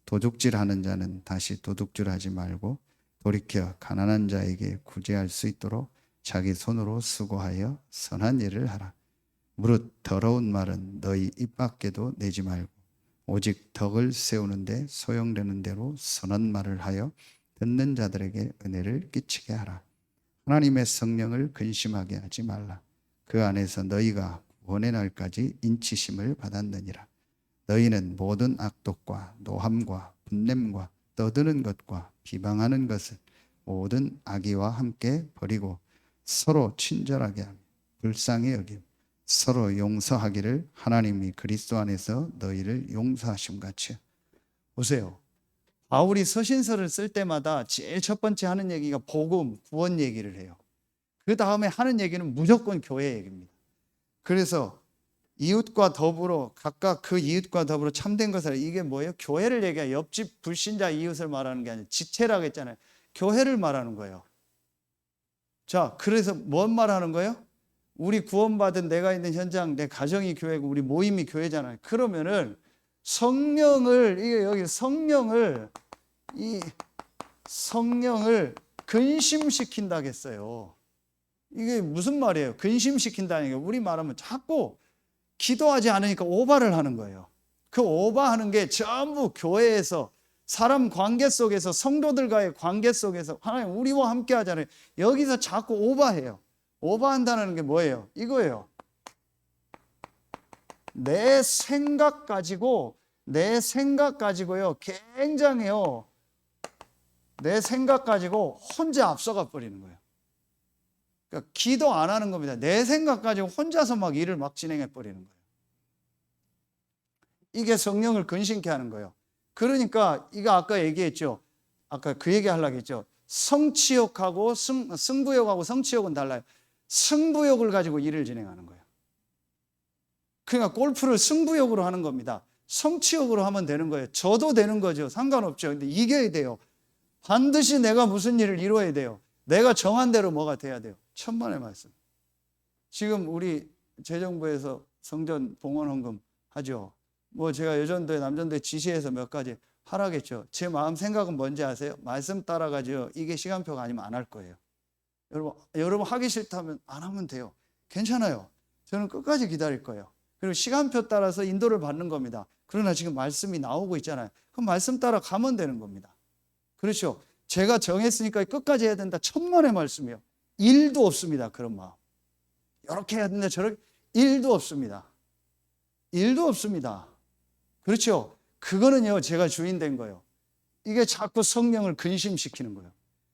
도둑질하는 자는 다시 도둑질하지 말고 돌이켜 가난한 자에게 구제할 수 있도록 자기 손으로 수고하여 선한 일을 하라. 무릇 더러운 말은 너희 입 밖에도 내지 말고 오직 덕을 세우는데 소용되는 대로 선한 말을 하여 듣는 자들에게 은혜를 끼치게 하라. 하나님의 성령을 근심하게 하지 말라. 그 안에서 너희가 구원의 날까지 인치심을 받았느니라. 너희는 모든 악독과 노함과 분냄과 떠드는 것과 비방하는 것을 모든 악의와 함께 버리고 서로 친절하게 하며 불쌍히 여기며 서로 용서하기를 하나님이 그리스도 안에서 너희를 용서하심 같이. 보세요. 바울이 서신서를 쓸 때마다 제일 첫 번째 하는 얘기가 복음, 구원 얘기를 해요. 그 다음에 하는 얘기는 무조건 교회 얘기입니다. 그래서 이웃과 더불어 각각 그 이웃과 더불어 참된 것을, 이게 뭐예요? 교회를 얘기해요. 옆집 불신자 이웃을 말하는 게 아니라 지체라고 했잖아요. 교회를 말하는 거예요. 자, 그래서 뭔 말하는 거예요? 우리 구원받은 내가 있는 현장, 내 가정이 교회고 우리 모임이 교회잖아요. 그러면은 성령을, 이게 여기 성령을 근심시킨다겠어요. 이게 무슨 말이에요? 근심시킨다는 게, 우리 말하면 자꾸 기도하지 않으니까 오바를 하는 거예요. 그 오바하는 게 전부 교회에서, 사람 관계 속에서, 성도들과의 관계 속에서, 하나님 우리와 함께 하잖아요. 여기서 자꾸 오바해요. 오바한다는 게 뭐예요? 이거예요. 내 생각 가지고요, 굉장해요. 내 생각 가지고 혼자 앞서가 버리는 거예요. 그러니까 기도 안 하는 겁니다. 내 생각 가지고 혼자서 막 일을 막 진행해 버리는 거예요. 이게 성령을 근심케 하는 거예요. 그러니까 이거 아까 얘기했죠. 아까 그 얘기 하려고 했죠. 성취욕하고 승부욕하고 성취욕은 달라요. 승부욕을 가지고 일을 진행하는 거예요. 그러니까 골프를 승부욕으로 하는 겁니다. 성취욕으로 하면 되는 거예요. 져도 되는 거죠. 상관없죠. 근데 이겨야 돼요. 반드시 내가 무슨 일을 이루어야 돼요. 내가 정한 대로 뭐가 돼야 돼요. 천만의 말씀. 지금 우리 재정부에서 성전 봉헌 헌금 하죠. 뭐 제가 여전도에 남전도에 지시해서 몇 가지 하라겠죠. 제 마음 생각은 뭔지 아세요? 말씀 따라가죠. 이게 시간표가 아니면 안 할 거예요. 여러분 하기 싫다면 안 하면 돼요. 괜찮아요. 저는 끝까지 기다릴 거예요. 그리고 시간표 따라서 인도를 받는 겁니다. 그러나 지금 말씀이 나오고 있잖아요. 그럼 말씀 따라 가면 되는 겁니다. 그렇죠. 제가 정했으니까 끝까지 해야 된다. 천만의 말씀이요. 일도 없습니다. 그런 마음. 이렇게 해야 된다. 저렇게. 일도 없습니다. 일도 없습니다. 그렇죠. 그거는요, 제가 주인 된 거예요. 이게 자꾸 성령을 근심시키는 거예요.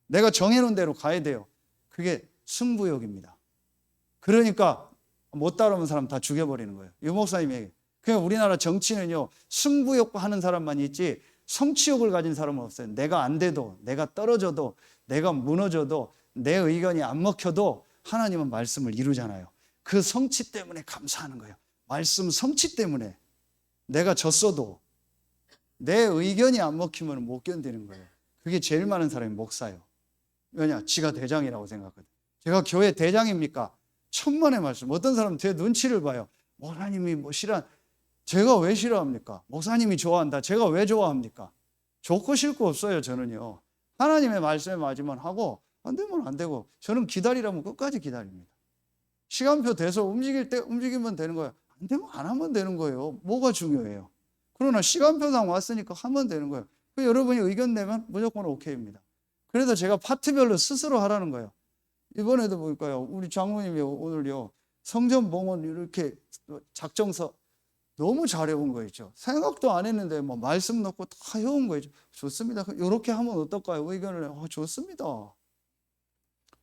내가 정해놓은 대로 가야 돼요. 그게 승부욕입니다. 그러니까 못 따라오는 사람 다 죽여버리는 거예요. 유 목사님이 얘기해요. 그러니까 우리나라 정치는요, 승부욕 하는 사람만 있지 성취욕을 가진 사람은 없어요. 내가 안 돼도, 내가 떨어져도, 내가 무너져도, 내 의견이 안 먹혀도 하나님은 말씀을 이루잖아요. 그 성취 때문에 감사하는 거예요. 말씀 성취 때문에. 내가 졌어도 내 의견이 안 먹히면 못 견디는 거예요. 그게 제일 많은 사람이 목사예요. 왜냐? 지가 대장이라고 생각하거든. 제가 교회 대장입니까? 천만의 말씀. 어떤 사람은 제 눈치를 봐요. 목사님이 뭐 제가 왜 싫어합니까? 목사님이 좋아한다. 제가 왜 좋아합니까? 좋고 싫고 없어요, 저는요. 하나님의 말씀에 맞으면 하고, 안 되면 안 되고, 저는 기다리라면 끝까지 기다립니다. 시간표 돼서 움직일 때 움직이면 되는 거예요. 안 되면 안 하면 되는 거예요. 뭐가 중요해요? 그러나 시간표상 왔으니까 하면 되는 거예요. 여러분이 의견 내면 무조건 오케이입니다. 그래서 제가 파트별로 스스로 하라는 거예요. 이번에도 보니까요, 우리 장로님이 오늘요, 성전 봉헌 이렇게 작정서 너무 잘해온 거 있죠. 생각도 안 했는데 뭐 말씀 넣고 다 해온 거 있죠. 좋습니다. 이렇게 하면 어떨까요? 의견을 좋습니다.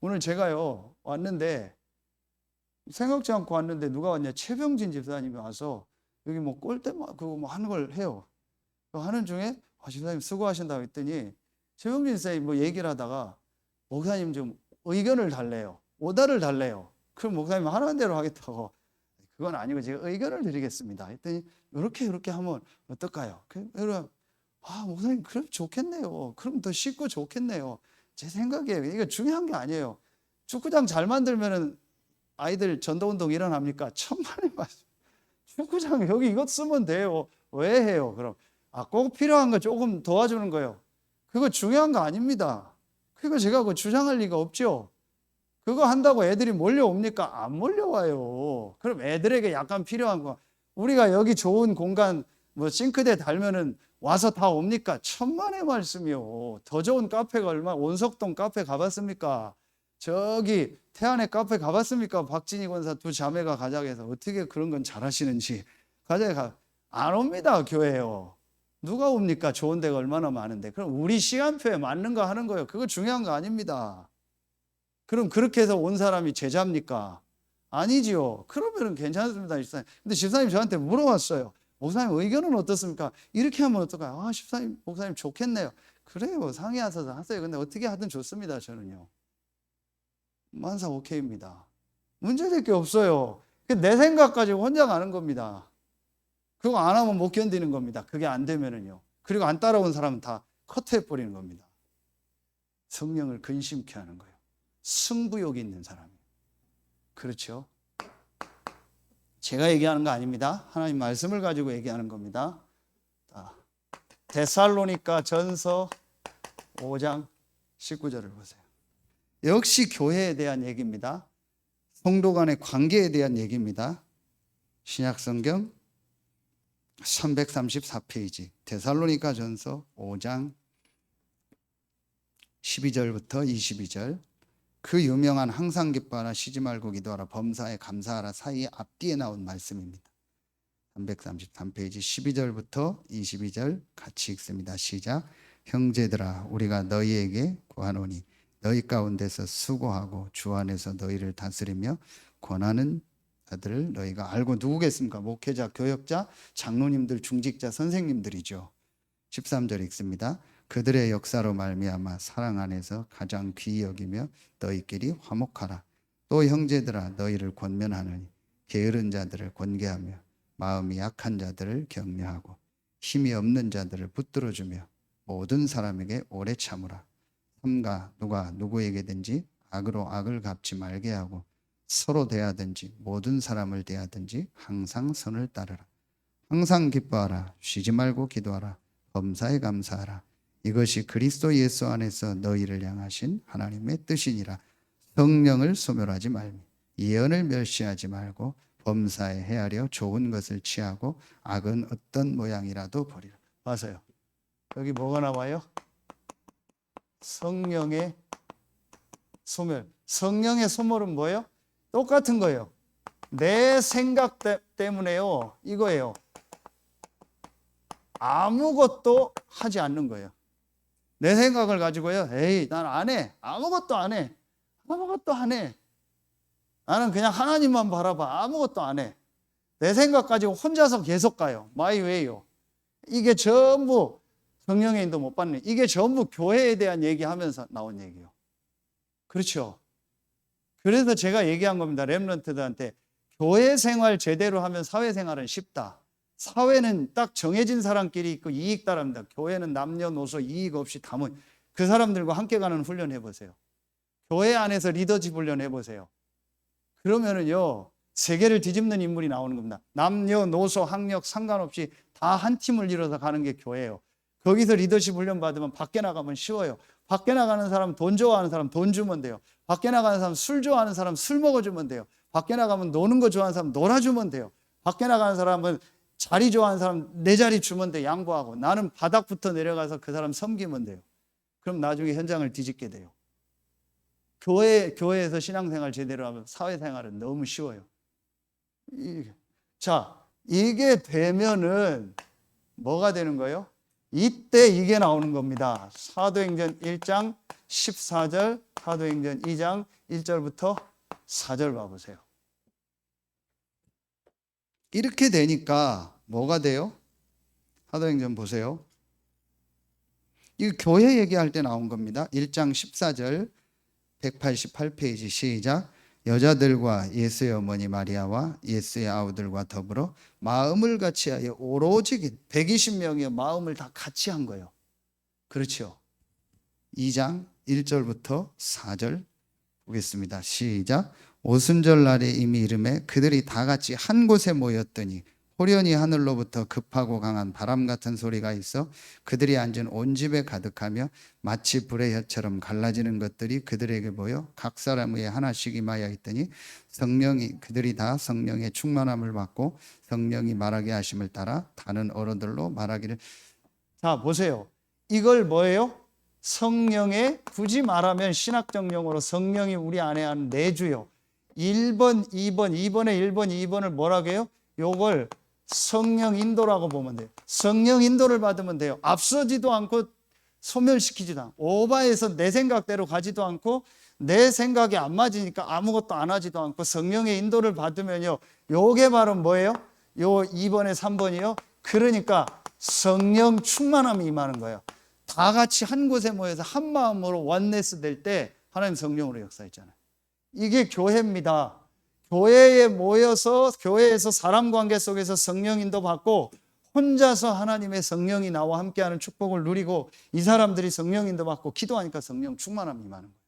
오늘 제가요 왔는데 생각지 않고 왔는데 누가 왔냐? 최병진 집사님이 와서 여기 뭐 꼴대 그거 뭐 하는 걸 해요. 하는 중에 집사님 수고하신다고 했더니 최병진 집사님이 뭐 얘기를 하다가 목사님 좀 의견을 달래요. 오다를 달래요. 그럼 목사님 하라는 대로 하겠다고. 그건 아니고 제가 의견을 드리겠습니다. 했더니 이렇게 하면 어떨까요? 그럼 목사님 그럼 좋겠네요. 그럼 더 쉽고 좋겠네요. 제 생각이에요. 이거 중요한 게 아니에요. 축구장 잘 만들면은 아이들 전도운동 일어납니까? 천만의 말씀. 축구장 여기 이것 쓰면 돼요. 왜 해요? 그럼 꼭 필요한 거 조금 도와주는 거예요. 그거 중요한 거 아닙니다. 그거 제가 그거 주장할 리가 없죠. 그거 한다고 애들이 몰려옵니까? 안 몰려와요. 그럼 애들에게 약간 필요한 거 우리가 여기 좋은 공간 뭐 싱크대 달면은 와서 다 옵니까? 천만의 말씀이요. 더 좋은 카페가 얼마 온석동 카페 가봤습니까? 저기 태안의 카페 가봤습니까? 박진희 권사 두 자매가 가자해서 어떻게 그런 건 잘하시는지 가자에 안 옵니다. 교회요. 누가 옵니까? 좋은 데가 얼마나 많은데. 그럼 우리 시간표에 맞는 거 하는 거예요. 그거 중요한 거 아닙니다. 그럼 그렇게 해서 온 사람이 제자입니까? 아니지요. 그러면은 괜찮습니다, 집사님. 근데 집사님 저한테 물어봤어요. 목사님 의견은 어떻습니까? 이렇게 하면 어떨까요? 집사님, 목사님 좋겠네요. 그래요. 상의하셔서 하세요. 근데 어떻게 하든 좋습니다, 저는요. 만사 오케이입니다. 문제될 게 없어요. 내 생각 가지고 혼자 가는 겁니다. 그거 안 하면 못 견디는 겁니다. 그게 안 되면은요. 그리고 안 따라온 사람은 다 커트해버리는 겁니다. 성령을 근심케 하는 거예요. 승부욕이 있는 사람이에요. 그렇죠? 제가 얘기하는 거 아닙니다. 하나님 말씀을 가지고 얘기하는 겁니다. 데살로니가 전서 5장 19절을 보세요. 역시 교회에 대한 얘기입니다. 성도 간의 관계에 대한 얘기입니다. 신약성경 334페이지 데살로니가 전서 5장 12절부터 22절. 그 유명한 항상 기뻐하라, 쉬지 말고 기도하라, 범사에 감사하라 사이에 앞뒤에 나온 말씀입니다. 333페이지 12절부터 22절 같이 읽습니다. 시작. 형제들아, 우리가 너희에게 구하노니 너희 가운데서 수고하고 주 안에서 너희를 다스리며 권하는 자들을 너희가 알고. 누구겠습니까? 목회자, 교역자, 장로님들, 중직자, 선생님들이죠. 13절 읽습니다. 그들의 역사로 말미암아 사랑 안에서 가장 귀히 여기며 너희끼리 화목하라. 또 형제들아, 너희를 권면하느니 게으른 자들을 권계하며 마음이 약한 자들을 격려하고 힘이 없는 자들을 붙들어주며 모든 사람에게 오래 참으라. 삼가 누가 누구에게든지 악으로 악을 갚지 말게 하고 서로 대하든지 모든 사람을 대하든지 항상 선을 따르라. 항상 기뻐하라. 쉬지 말고 기도하라. 범사에 감사하라. 이것이 그리스도 예수 안에서 너희를 향하신 하나님의 뜻이니라. 성령을 소멸하지 말며 예언을 멸시하지 말고 범사에 헤아려 좋은 것을 취하고 악은 어떤 모양이라도 버리라. 맞아요. 여기 뭐가 나와요? 성령의 소멸. 성령의 소멸은 뭐예요? 똑같은 거예요. 내 생각 때문에요. 이거예요. 아무것도 하지 않는 거예요. 내 생각을 가지고요. 에이, 난 안 해. 아무것도 안 해. 아무것도 안 해. 나는 그냥 하나님만 바라봐. 아무것도 안 해. 내 생각 가지고 혼자서 계속 가요. 마이 웨이요. 이게 전부 성령의 인도 못 받는, 이게 전부 교회에 대한 얘기하면서 나온 얘기예요. 그렇죠? 그래서 제가 얘기한 겁니다. 렘넌트들한테 교회 생활 제대로 하면 사회생활은 쉽다. 사회는 딱 정해진 사람끼리 있고 이익 따릅니다. 교회는 남녀노소 이익 없이 다 그 사람들과 함께 가는 훈련 해보세요. 교회 안에서 리더십 훈련 해보세요. 그러면은요, 세계를 뒤집는 인물이 나오는 겁니다. 남녀노소 학력 상관없이 다 한 팀을 이뤄서 가는 게 교회예요. 거기서 리더십 훈련 받으면 밖에 나가면 쉬워요. 밖에 나가는 사람, 돈 좋아하는 사람 돈 주면 돼요. 밖에 나가는 사람, 술 좋아하는 사람 술 먹어주면 돼요. 밖에 나가면 노는 거 좋아하는 사람 놀아주면 돼요. 밖에 나가는 사람은 자리 좋아하는 사람 내 자리 주면 돼. 양보하고. 나는 바닥부터 내려가서 그 사람 섬기면 돼요. 그럼 나중에 현장을 뒤집게 돼요. 교회에서 신앙생활 제대로 하면 사회생활은 너무 쉬워요. 자, 이게 되면은 뭐가 되는 거예요? 이때 이게 나오는 겁니다. 사도행전 1장 14절, 사도행전 2장 1절부터 4절 봐보세요. 이렇게 되니까 뭐가 돼요? 사도행전 보세요. 이 교회 얘기할 때 나온 겁니다. 1장 14절 188페이지 시작. 여자들과 예수의 어머니 마리아와 예수의 아우들과 더불어 마음을 같이하여 오로지 120명의 마음을 다 같이 한 거예요. 그렇죠. 2장 1절부터 4절 보겠습니다. 시작. 오순절 날에 이미 이름에 그들이 다 같이 한 곳에 모였더니 호련히 하늘로부터 급하고 강한 바람 같은 소리가 있어 그들이 앉은 온 집에 가득하며 마치 불의 혀처럼 갈라지는 것들이 그들에게 보여 각 사람 위에 하나씩 임하여 있더니 그들이 다 성령의 충만함을 받고 성령이 말하게 하심을 따라 다른 언어들로 말하기를. 자, 보세요. 이걸 뭐예요? 성령의, 굳이 말하면 신학적 용어로 성령이 우리 안에 한 내주요. 1번, 2번, 2번에 1번, 2번을 뭐라고 해요? 요걸 성령 인도라고 보면 돼요. 성령 인도를 받으면 돼요. 앞서지도 않고 소멸시키지도 않고 오바해서 내 생각대로 가지도 않고 내 생각이 안 맞으니까 아무것도 안 하지도 않고 성령의 인도를 받으면요. 요게 바로 뭐예요? 요 2번에 3번이요. 그러니까 성령 충만함이 임하는 거예요. 다 같이 한 곳에 모여서 한 마음으로 원네스 될 때 하나님 성령으로 역사했잖아요. 이게 교회입니다. 교회에 모여서 교회에서 사람 관계 속에서 성령 인도 받고 혼자서 하나님의 성령이 나와 함께하는 축복을 누리고 이 사람들이 성령 인도 받고 기도하니까 성령 충만함이 임하는 거예요.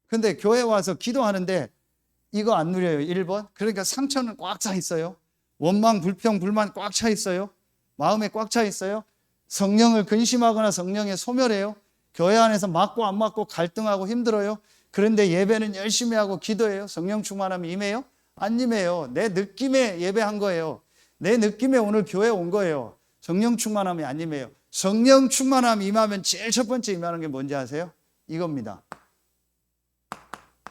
근데 교회 와서 기도하는데 이거 안 누려요. 1번. 그러니까 상처는 꽉 차 있어요. 원망, 불평, 불만 꽉 차 있어요. 마음에 꽉 차 있어요. 성령을 근심하거나 성령에 소멸해요. 교회 안에서 맞고 안 맞고 갈등하고 힘들어요. 그런데 예배는 열심히 하고 기도해요. 성령 충만함이 임해요? 안 임해요. 내 느낌에 예배한 거예요. 내 느낌에 오늘 교회 온 거예요. 성령 충만함이 안 임해요. 성령 충만함이 임하면 제일 첫 번째 임하는 게 뭔지 아세요? 이겁니다.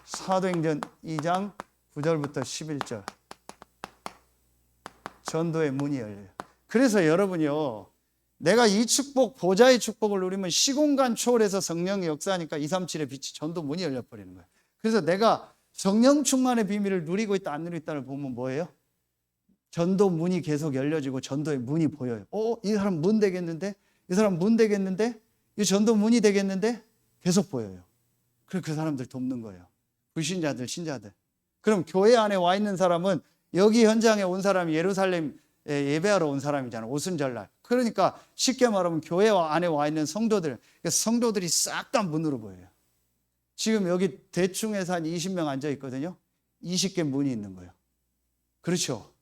사도행전 2장 9절부터 11절. 전도의 문이 열려요. 그래서 여러분이요. 내가 이 축복, 보좌의 축복을 누리면 시공간 초월해서 성령의 역사하니까 237의 빛이 전도 문이 열려버리는 거예요. 그래서 내가 성령 충만의 비밀을 누리고 있다 안 누리고 있다를 보면 뭐예요? 전도 문이 계속 열려지고 전도의 문이 보여요. 이 사람 문 되겠는데? 이 사람 문 되겠는데? 이 전도 문이 되겠는데? 계속 보여요. 그래서 그 사람들 돕는 거예요. 불신자들, 신자들. 그럼 교회 안에 와 있는 사람은 여기 현장에 온 사람이 예루살렘 예배하러 온 사람이잖아요. 오순절날. 그러니까 쉽게 말하면 교회 안에 와 있는 성도들, 성도들이 싹 다 문으로 보여요. 지금 여기 대충 해서 한 20명 앉아 있거든요. 20개 문이 있는 거예요. 그렇죠?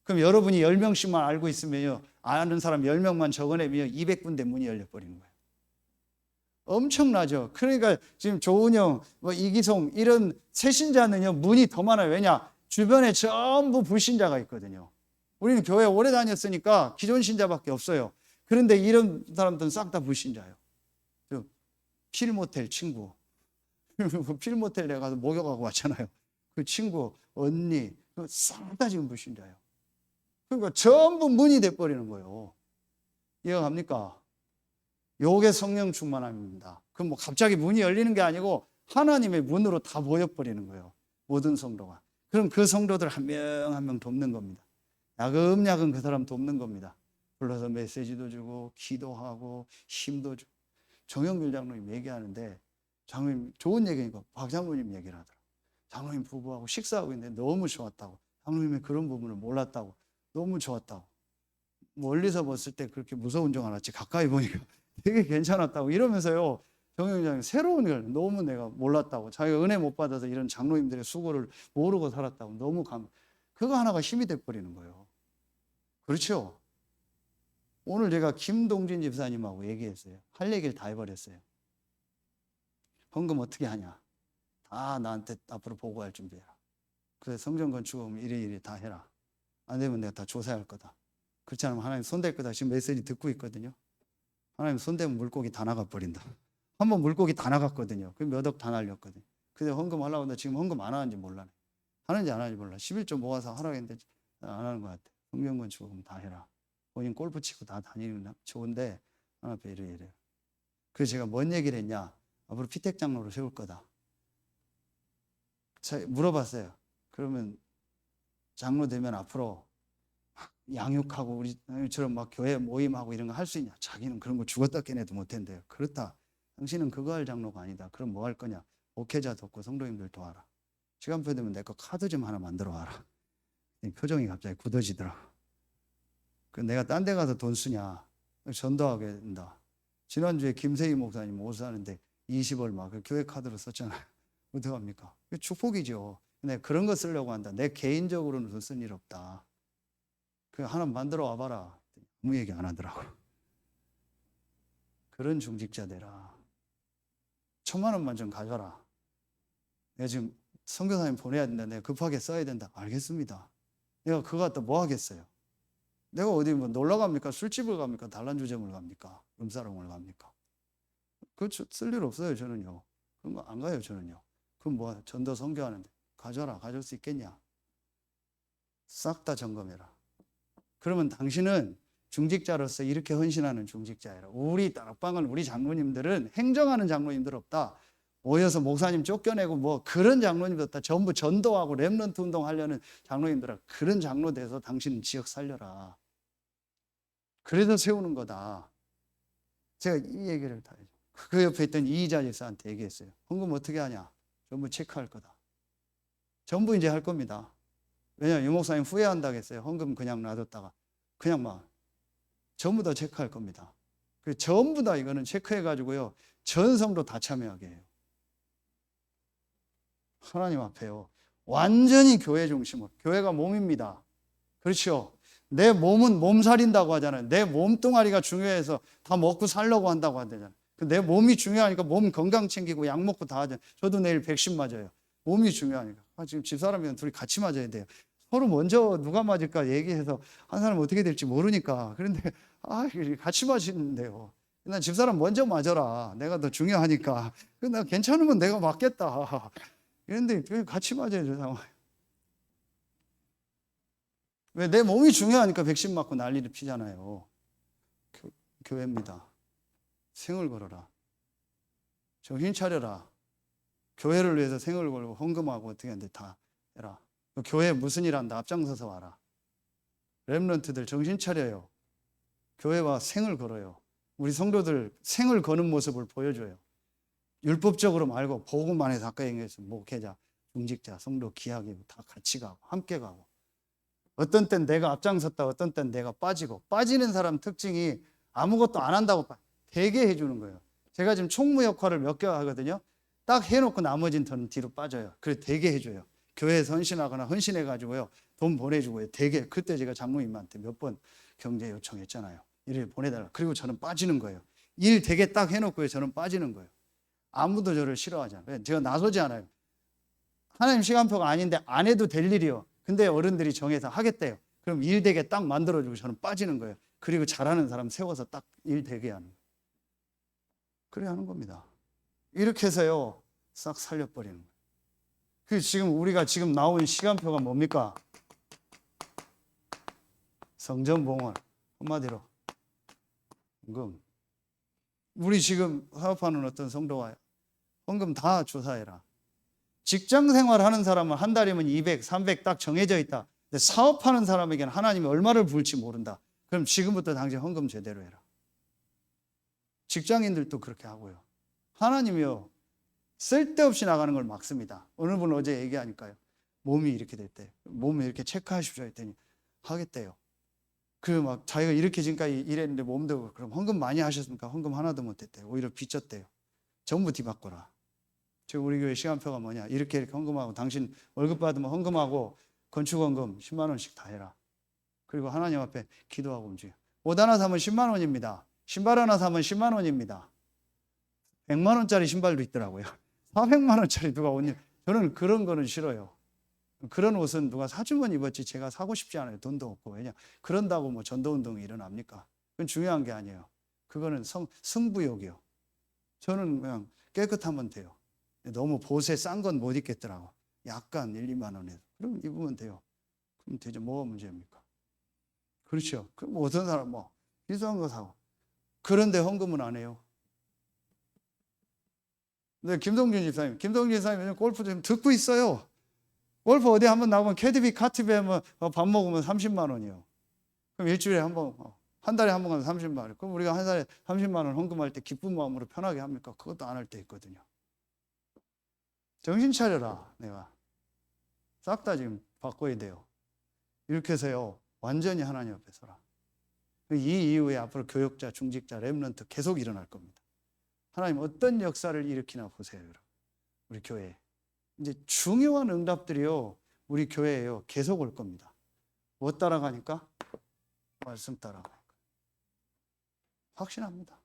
그럼 여러분이 10명씩만 알고 있으면요. 아는 사람 10명만 적어내면 200군데 문이 열려버리는 거예요. 엄청나죠? 그러니까 지금 조은영, 이기송 이런 새신자는요. 문이 더 많아요. 왜냐? 주변에 전부 불신자가 있거든요. 우리는 교회 오래 다녔으니까 기존 신자밖에 없어요. 그런데 이런 사람들은 싹 다 불신자예요. 필모텔 친구. 필모텔 내가 가서 목욕하고 왔잖아요. 그 친구, 언니, 싹 다 지금 불신자예요. 그러니까 전부 문이 돼버리는 거예요. 이해가 갑니까? 요게 성령 충만함입니다. 그럼 뭐 갑자기 문이 열리는 게 아니고 하나님의 문으로 다 모여버리는 거예요. 모든 성도가. 그럼 그 성도들 한 명 한 명 돕는 겁니다. 야금야금 그 사람 돕는 겁니다. 불러서 메시지도 주고 기도하고 힘도 주고. 정영길 장로님 얘기하는데 장로님 좋은 얘기니까 박 장로님 얘기를 하더라고요. 장로님 부부하고 식사하고 있는데 너무 좋았다고. 장로님의 그런 부분을 몰랐다고. 너무 좋았다고. 멀리서 봤을 때 그렇게 무서운 줄 알았지 가까이 보니까 되게 괜찮았다고 이러면서요. 정영길 장로님 새로운 걸 너무 내가 몰랐다고. 자기가 은혜 못 받아서 이런 장로님들의 수고를 모르고 살았다고. 너무 그거 하나가 힘이 돼버리는 거예요. 그렇죠? 오늘 제가 김동진 집사님하고 얘기했어요. 할 얘기를 다 해버렸어요. 헌금 어떻게 하냐? 다 나한테 앞으로 보고할 준비해라. 그래서 성전 건축은 이리 다 해라. 안 되면 내가 다 조사할 거다. 그렇지 않으면 하나님 손댈 거다. 지금 메시지 듣고 있거든요. 하나님 손대면 물고기 다 나가버린다. 한번 물고기 다 나갔거든요. 그 몇 억 다 날렸거든요. 근데 헌금 하려고 하는데 지금 헌금 안 하는지 몰라요. 하는지 안 하는지 몰라. 11조 모아서 하라고 했는데 안 하는 것 같아. 성경 건축 그럼 다 해라. 본인 골프 치고 다 다니는 좋은데 하나 앞에 이래요. 그래서 제가 뭔 얘기를 했냐. 앞으로 피택 장로로 세울 거다. 물어봤어요. 그러면 장로 되면 앞으로 양육하고 우리처럼 막 교회 모임하고 이런 거 할 수 있냐. 자기는 그런 거 죽었다 깨내도 못한대요. 그렇다. 당신은 그거 할 장로가 아니다. 그럼 뭐 할 거냐. 목회자 돕고 성도님들 도와라. 시간표 되면 내 거 카드 좀 하나 만들어 와라. 표정이 갑자기 굳어지더라. 내가 딴 데 가서 돈 쓰냐. 전도하게 된다. 지난주에 김세희 목사님 옷 사는데 20얼마 그 교회 카드로 썼잖아요. 어떡합니까? 축복이죠. 근데 그런 거 쓰려고 한다. 내 개인적으로는 돈 쓸 일 없다. 그 하나 만들어 와봐라. 아무 얘기 안 하더라고. 그런 중직자 되라. 1,000만 원만 좀 가져라. 내가 지금 선교사님 보내야 된다. 내가 급하게 써야 된다. 알겠습니다. 내가 그거 갖다 뭐 하겠어요? 내가 어디 뭐 놀러 갑니까? 술집을 갑니까? 단란주점을 갑니까? 룸사롱을 갑니까? 그거 쓸 일 없어요. 저는요. 그런 거 안 가요. 저는요. 그럼 뭐 전도 선교하는데 가져라. 가져올 수 있겠냐? 싹 다 점검해라. 그러면 당신은 중직자로서 이렇게 헌신하는 중직자예요. 우리 다락방은 우리 장로님들은 행정하는 장로님들 없다. 모여서 목사님 쫓겨내고 뭐 그런 장로님들 없다. 전부 전도하고 렘넌트 운동하려는 장로님들아. 그런 장로 돼서 당신은 지역 살려라. 그래서 세우는 거다. 제가 이 얘기를 다 해줘. 그 옆에 있던 이희자 집사한테 얘기했어요. 헌금 어떻게 하냐? 전부 체크할 거다. 전부 이제 할 겁니다. 왜냐하면 유 목사님 후회한다고 했어요. 헌금 그냥 놔뒀다가. 그냥 막 전부 다 체크할 겁니다. 전부 다 이거는 체크해가지고요. 전 성도 다 참여하게 해요. 하나님 앞에요. 완전히 교회 중심으로. 교회가 몸입니다. 그렇죠. 내 몸은 몸살인다고 하잖아요. 내 몸뚱아리가 중요해서 다 먹고 살려고 한다고 하잖아요. 내 몸이 중요하니까 몸 건강 챙기고 약 먹고 다 하잖아요. 저도 내일 백신 맞아요. 몸이 중요하니까. 지금 집사람이랑 둘이 같이 맞아야 돼요. 서로 먼저 누가 맞을까 얘기해서 한 사람 어떻게 될지 모르니까. 그런데 같이 맞는데요. 난 집사람 먼저 맞아라. 내가 더 중요하니까. 나 괜찮으면 내가 맞겠다. 그런데 같이 맞아야 저 상황. 왜? 내 몸이 중요하니까 백신 맞고 난리를 피잖아요. 교회입니다. 생을 걸어라. 정신 차려라. 교회를 위해서 생을 걸고 헌금하고 어떻게 하는데 다 해라. 교회 무슨 일 한다. 앞장서서 와라. 렘넌트들 정신 차려요. 교회와 생을 걸어요. 우리 성도들 생을 거는 모습을 보여줘요. 율법적으로 말고 복음만 해서 아까 얘기했어요. 목회자, 중직자, 성도 기하게 다 같이 가고 함께 가고. 어떤 땐 내가 앞장섰다. 어떤 땐 내가 빠지고. 빠지는 사람 특징이 아무것도 안 한다고 되게 해주는 거예요. 제가 지금 총무 역할을 몇 개 하거든요. 딱 해놓고 나머지는 저는 뒤로 빠져요. 그래 되게 해줘요. 교회에서 헌신하거나 헌신해가지고요. 돈 보내주고요. 되게 그때 제가 장로님한테 몇 번 경제 요청했잖아요. 일을 보내달라. 그리고 저는 빠지는 거예요. 일 되게 딱 해놓고요. 저는 빠지는 거예요. 아무도 저를 싫어하잖아요. 제가 나서지 않아요. 하나님 시간표가 아닌데 안 해도 될 일이요. 근데 어른들이 정해서 하겠대요. 그럼 일 되게 딱 만들어주고 저는 빠지는 거예요. 그리고 잘하는 사람 세워서 딱 일 되게 하는 거예요. 그래 하는 겁니다. 이렇게 해서요. 싹 살려버리는 거예요. 그 지금 우리가 지금 나온 시간표가 뭡니까? 성전봉헌. 한마디로 헌금. 우리 지금 사업하는 어떤 성도가 헌금 다 조사해라. 직장 생활하는 사람은 한 달이면 200, 300 딱 정해져 있다. 근데 사업하는 사람에게는 하나님이 얼마를 부을지 모른다. 그럼 지금부터 당신 헌금 제대로 해라. 직장인들도 그렇게 하고요. 하나님이요. 쓸데없이 나가는 걸 막습니다. 어느 분 어제 얘기하니까요. 몸이 이렇게 될 때, 몸을 이렇게 체크하십시오 했더니 하겠대요. 막 자기가 이렇게 지금까지 일했는데 몸도 그럼 헌금 많이 하셨습니까? 헌금 하나도 못했대요. 오히려 빚졌대요. 전부 뒤바꿔라. 지금 우리 교회 시간표가 뭐냐? 이렇게 헌금하고 당신 월급 받으면 헌금하고 건축헌금 10만 원씩 다 해라. 그리고 하나님 앞에 기도하고 움직여. 옷 하나 사면 10만 원입니다. 신발 하나 사면 10만 원입니다. 100만 원짜리 신발도 있더라고요. 400만 원짜리 누가 옷 입? 저는 그런 거는 싫어요. 그런 옷은 누가 사주면 입었지 제가 사고 싶지 않아요. 돈도 없고. 왜냐? 그런다고 뭐 전도운동이 일어납니까? 그건 중요한 게 아니에요. 그거는 승부욕이요. 저는 그냥 깨끗하면 돼요. 너무 보세 싼 건 못 입겠더라고. 약간 1, 2만 원에서. 그럼 입으면 돼요. 그럼 되죠. 뭐가 문제입니까? 그렇죠. 그럼 어떤 사람 뭐 비싼 거 사고. 그런데 헌금은 안 해요. 근데 김동준 집사님 요즘 골프 좀 듣고 있어요. 골프 어디 한번 나가면 캐디비 카티비 하면 밥 먹으면 30만 원이요. 그럼 일주일에 한 번, 한 달에 한 번 가면 30만 원. 그럼 우리가 한 달에 30만 원 헌금할 때 기쁜 마음으로 편하게 합니까? 그것도 안 할 때 있거든요. 정신 차려라, 내가. 싹 다 지금 바꿔야 돼요. 이렇게 해서요, 완전히 하나님 앞에 서라. 이 이후에 앞으로 교역자, 중직자, 렘넌트 계속 일어날 겁니다. 하나님 어떤 역사를 일으키나 보세요, 여러분. 우리 교회. 이제 중요한 응답들이요, 우리 교회에요, 계속 올 겁니다. 뭐 따라가니까? 말씀 따라가니까. 확신합니다.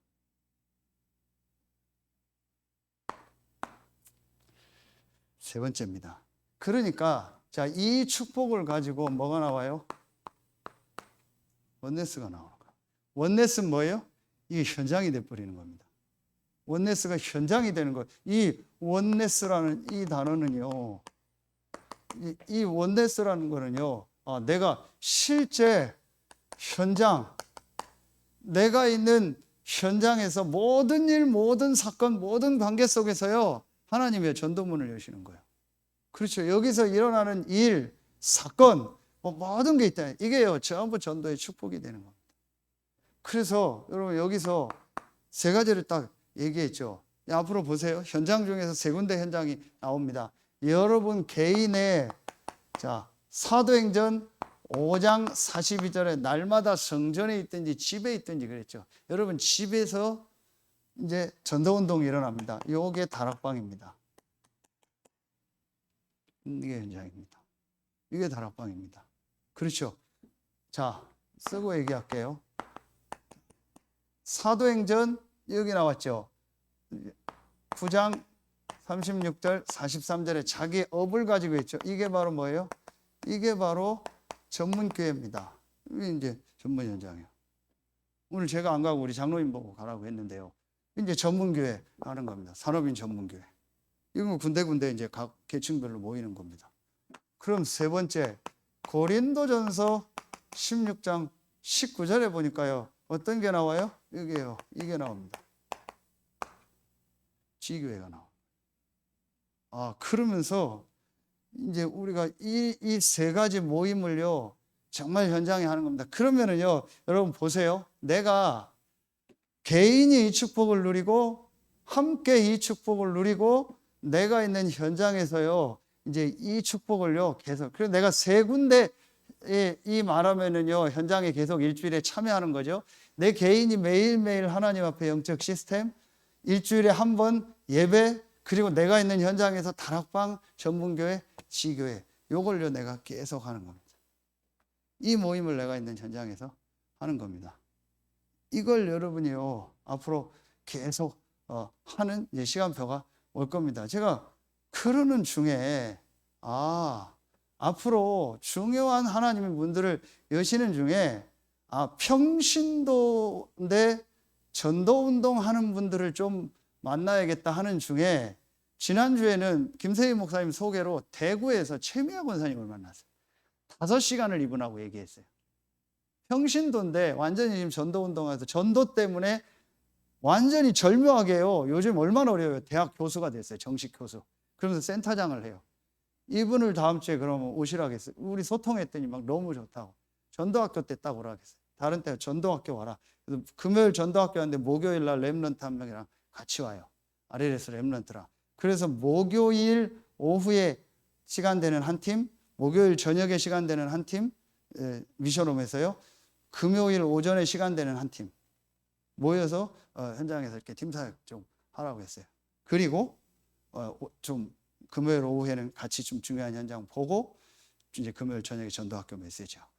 세 번째입니다. 그러니까, 자, 이 축복을 가지고 뭐가 나와요? 원네스가 나오는 거예요. 원네스는 뭐예요? 이게 현장이 돼버리는 겁니다. 원네스가 현장이 되는 거예요. 이 원네스라는 이 단어는요, 이 원네스라는 거는요, 내가 실제 현장, 내가 있는 현장에서 모든 일, 모든 사건, 모든 관계 속에서요, 하나님의 전도문을 여시는 거예요. 그렇죠. 여기서 일어나는 일, 사건, 모든 게 있다. 이게요, 전부 전도의 축복이 되는 겁니다. 그래서 여러분 여기서 세 가지를 딱 얘기했죠. 앞으로 보세요. 현장 중에서 세 군데 현장이 나옵니다. 여러분 개인의, 자, 사도행전 5장 42절에 날마다 성전에 있든지 집에 있든지 그랬죠. 여러분 집에서 이제 전도운동이 일어납니다. 요게 다락방입니다. 이게 현장입니다. 이게 다락방입니다. 그렇죠. 자, 쓰고 얘기할게요. 사도행전 여기 나왔죠. 9장 36절 43절에 자기 업을 가지고 있죠. 이게 바로 뭐예요? 이게 바로 전문교회입니다. 이게 이제 전문 현장이에요. 오늘 제가 안 가고 우리 장로님 보고 가라고 했는데요. 이제 전문교회 하는 겁니다. 산업인 전문교회. 이건 군데군데 이제 각 계층별로 모이는 겁니다. 그럼 세 번째, 고린도전서 16장 19절에 보니까요. 어떤 게 나와요? 여기에요. 이게 나옵니다. 지교회가 나옵니다. 그러면서 이제 우리가 이 세 가지 모임을요, 정말 현장에 하는 겁니다. 그러면은요, 여러분 보세요. 내가 개인이 이 축복을 누리고, 함께 이 축복을 누리고, 내가 있는 현장에서요, 이제 이 축복을요, 계속. 그래서 내가 세 군데 이 말하면은요, 현장에 계속 일주일에 참여하는 거죠. 내 개인이 매일매일 하나님 앞에 영적 시스템, 일주일에 한 번 예배, 그리고 내가 있는 현장에서 다락방, 전문교회, 지교회, 요걸요 내가 계속 하는 겁니다. 이 모임을 내가 있는 현장에서 하는 겁니다. 이걸 여러분이요 앞으로 계속 하는 시간표가 올 겁니다. 제가 그러는 중에 앞으로 중요한 하나님의 문들을 여시는 중에 평신도인데 전도운동 하는 분들을 좀 만나야겠다 하는 중에 지난주에는 김세희 목사님 소개로 대구에서 최미아 권사님을 만났어요. 5시간을 이분하고 얘기했어요. 평신도인데 완전히 지금 전도운동에서 전도 때문에 완전히 절묘하게요. 요즘 얼마나 어려워요. 대학 교수가 됐어요. 정식 교수. 그러면서 센터장을 해요. 이분을 다음 주에 그러면 오시라고 했어요. 우리 소통했더니 막 너무 좋다고. 전도학교 때 딱 오라고 했어요. 다른 때 전도학교 와라. 그래서 금요일 전도학교 왔는데 목요일 날 렘넌트 한 명이랑 같이 와요. RLS 렘넌트랑. 그래서 목요일 오후에 시간 되는 한 팀, 목요일 저녁에 시간 되는 한 팀, 미션홈에서요. 금요일 오전에 시간 되는 한 팀 모여서 현장에서 이렇게 팀사역 좀 하라고 했어요. 그리고 좀 금요일 오후에는 같이 좀 중요한 현장 보고 이제 금요일 저녁에 전도학교 메시지하고.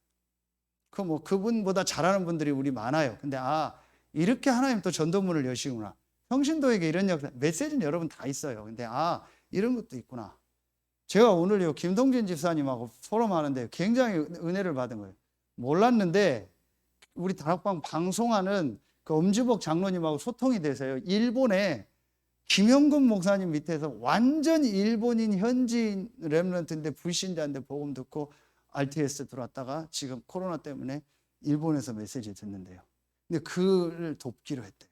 그분보다 잘하는 분들이 우리 많아요. 근데 이렇게 하나님 또 전도문을 여시구나. 평신도에게 이런 역사, 메시지는 여러분 다 있어요. 근데 이런 것도 있구나. 제가 오늘요 김동진 집사님하고 포럼하는데 굉장히 은혜를 받은 거예요. 몰랐는데 우리 다락방 방송하는 그 엄지복 장로님하고 소통이 돼서요. 일본에 김영근 목사님 밑에서 완전 일본인 현지인 렘넌트인데 불신자인데 복음 듣고 RTS 들어왔다가 지금 코로나 때문에 일본에서 메시지 듣는데요. 근데 그를 돕기로 했대요.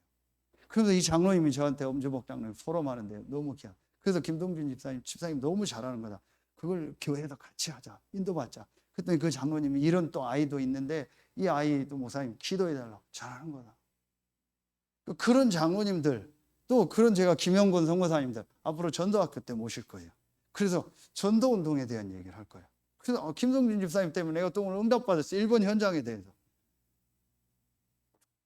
그래서 이 장로님이 저한테 엄주복 장로님 포럼하는데 너무 귀한. 그래서 김동준 집사님 너무 잘하는 거다. 그걸 교회에서 같이 하자. 인도받자. 그랬더니 그 장로님이 이런 또 아이도 있는데 이 아이도 목사님 기도해달라고 잘하는 거다. 그런 장로님들 또 그런 제가 김영곤 선교사님들 앞으로 전도학교 때 모실 거예요. 그래서 전도운동에 대한 얘기를 할 거예요. 그래서 김동준 집사님 때문에 내가 또 오늘 응답받았어요. 일본 현장에 대해서.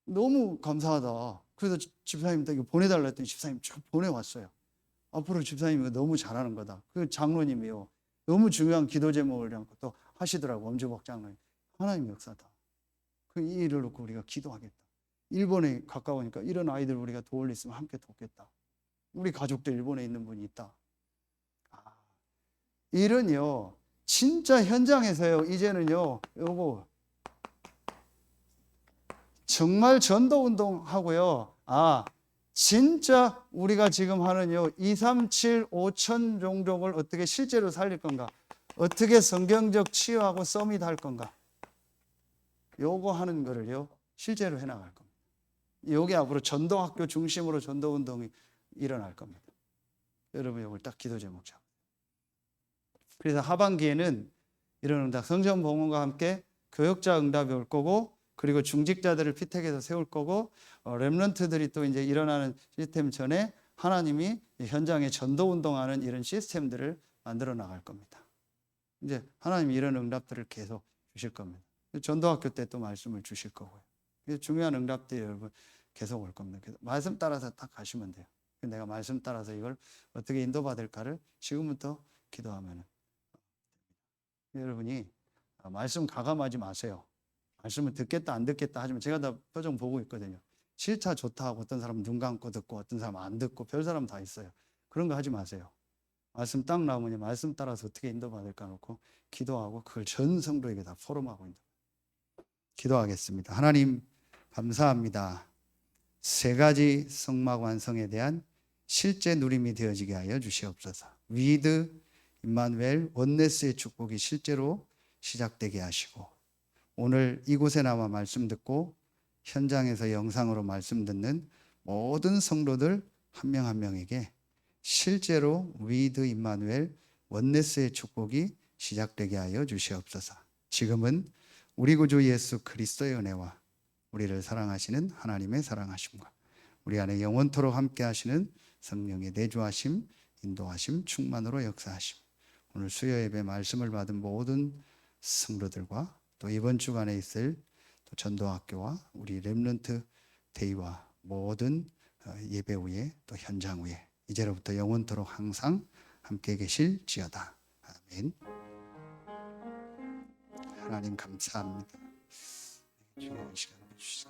너무 감사하다. 그래서 집사님한테 이거 보내달라 했더니 집사님 쭉 보내왔어요. 앞으로 집사님이 너무 잘하는 거다. 그 장로님이요. 너무 중요한 기도 제목을 또 하시더라고. 엄주복 장로님. 하나님 역사다. 그 이 일을 놓고 우리가 기도하겠다. 일본에 가까우니까 이런 아이들 우리가 도울 일 있으면 함께 돕겠다. 우리 가족도 일본에 있는 분이 있다. 일은요. 진짜 현장에서요. 이제는요. 요거 정말 전도운동 하고요. 진짜 우리가 지금 하는요. 237, 5천 종족을 어떻게 실제로 살릴 건가? 어떻게 성경적 치유하고 서밋 할 건가? 요거 하는 거를요. 실제로 해나갈 겁니다. 여기 앞으로 전도학교 중심으로 전도운동이 일어날 겁니다. 여러분 이걸 딱 기도 제목 잡아요. 그래서 하반기에는 이런 응답, 성전봉헌과 함께 교역자 응답이 올 거고, 그리고 중직자들을 피택해서 세울 거고, 렘넌트들이 또 이제 일어나는 시스템 전에 하나님이 현장에 전도운동하는 이런 시스템들을 만들어 나갈 겁니다. 이제 하나님이 이런 응답들을 계속 주실 겁니다. 전도학교 때 또 말씀을 주실 거고요. 중요한 응답들이 여러분 계속 올 겁니다. 그래서 말씀 따라서 딱 가시면 돼요. 내가 말씀 따라서 이걸 어떻게 인도받을까를 지금부터 기도하면 여러분이 말씀 가감하지 마세요. 말씀을 듣겠다 안 듣겠다 하지만 제가 다 표정 보고 있거든요. 싫다 좋다 하고 어떤 사람은 눈 감고 듣고 어떤 사람은 안 듣고 별 사람 다 있어요. 그런 거 하지 마세요. 말씀 딱 나오면 말씀 따라서 어떻게 인도받을까 놓고 기도하고 그걸 전 성도에게 다 포럼하고 있는 기도하겠습니다. 하나님 감사합니다. 세 가지 성막 완성에 대한 실제 누림이 되어지게 하여 주시옵소서. 위드 임마누엘 원네스의 축복이 실제로 시작되게 하시고, 오늘 이곳에 나와 말씀 듣고 현장에서 영상으로 말씀 듣는 모든 성도들 한 명 한 명에게 실제로 위드 임마누엘 원네스의 축복이 시작되게 하여 주시옵소서. 지금은 우리 구주 예수 그리스도의 은혜와 우리를 사랑하시는 하나님의 사랑하심과 우리 안에 영원토록 함께 하시는 성령의 내주하심, 인도하심, 충만으로 역사하심, 오늘 수요 예배 말씀을 받은 모든 성도들과 또 이번 주간에 있을 또 전도학교와 우리 렘넌트 데이와 모든 예배 후에 또 현장 후에 이제로부터 영원토록 항상 함께 계실지어다. 아멘. 하나님 감사합니다. 주의 시간을 주시옵소서.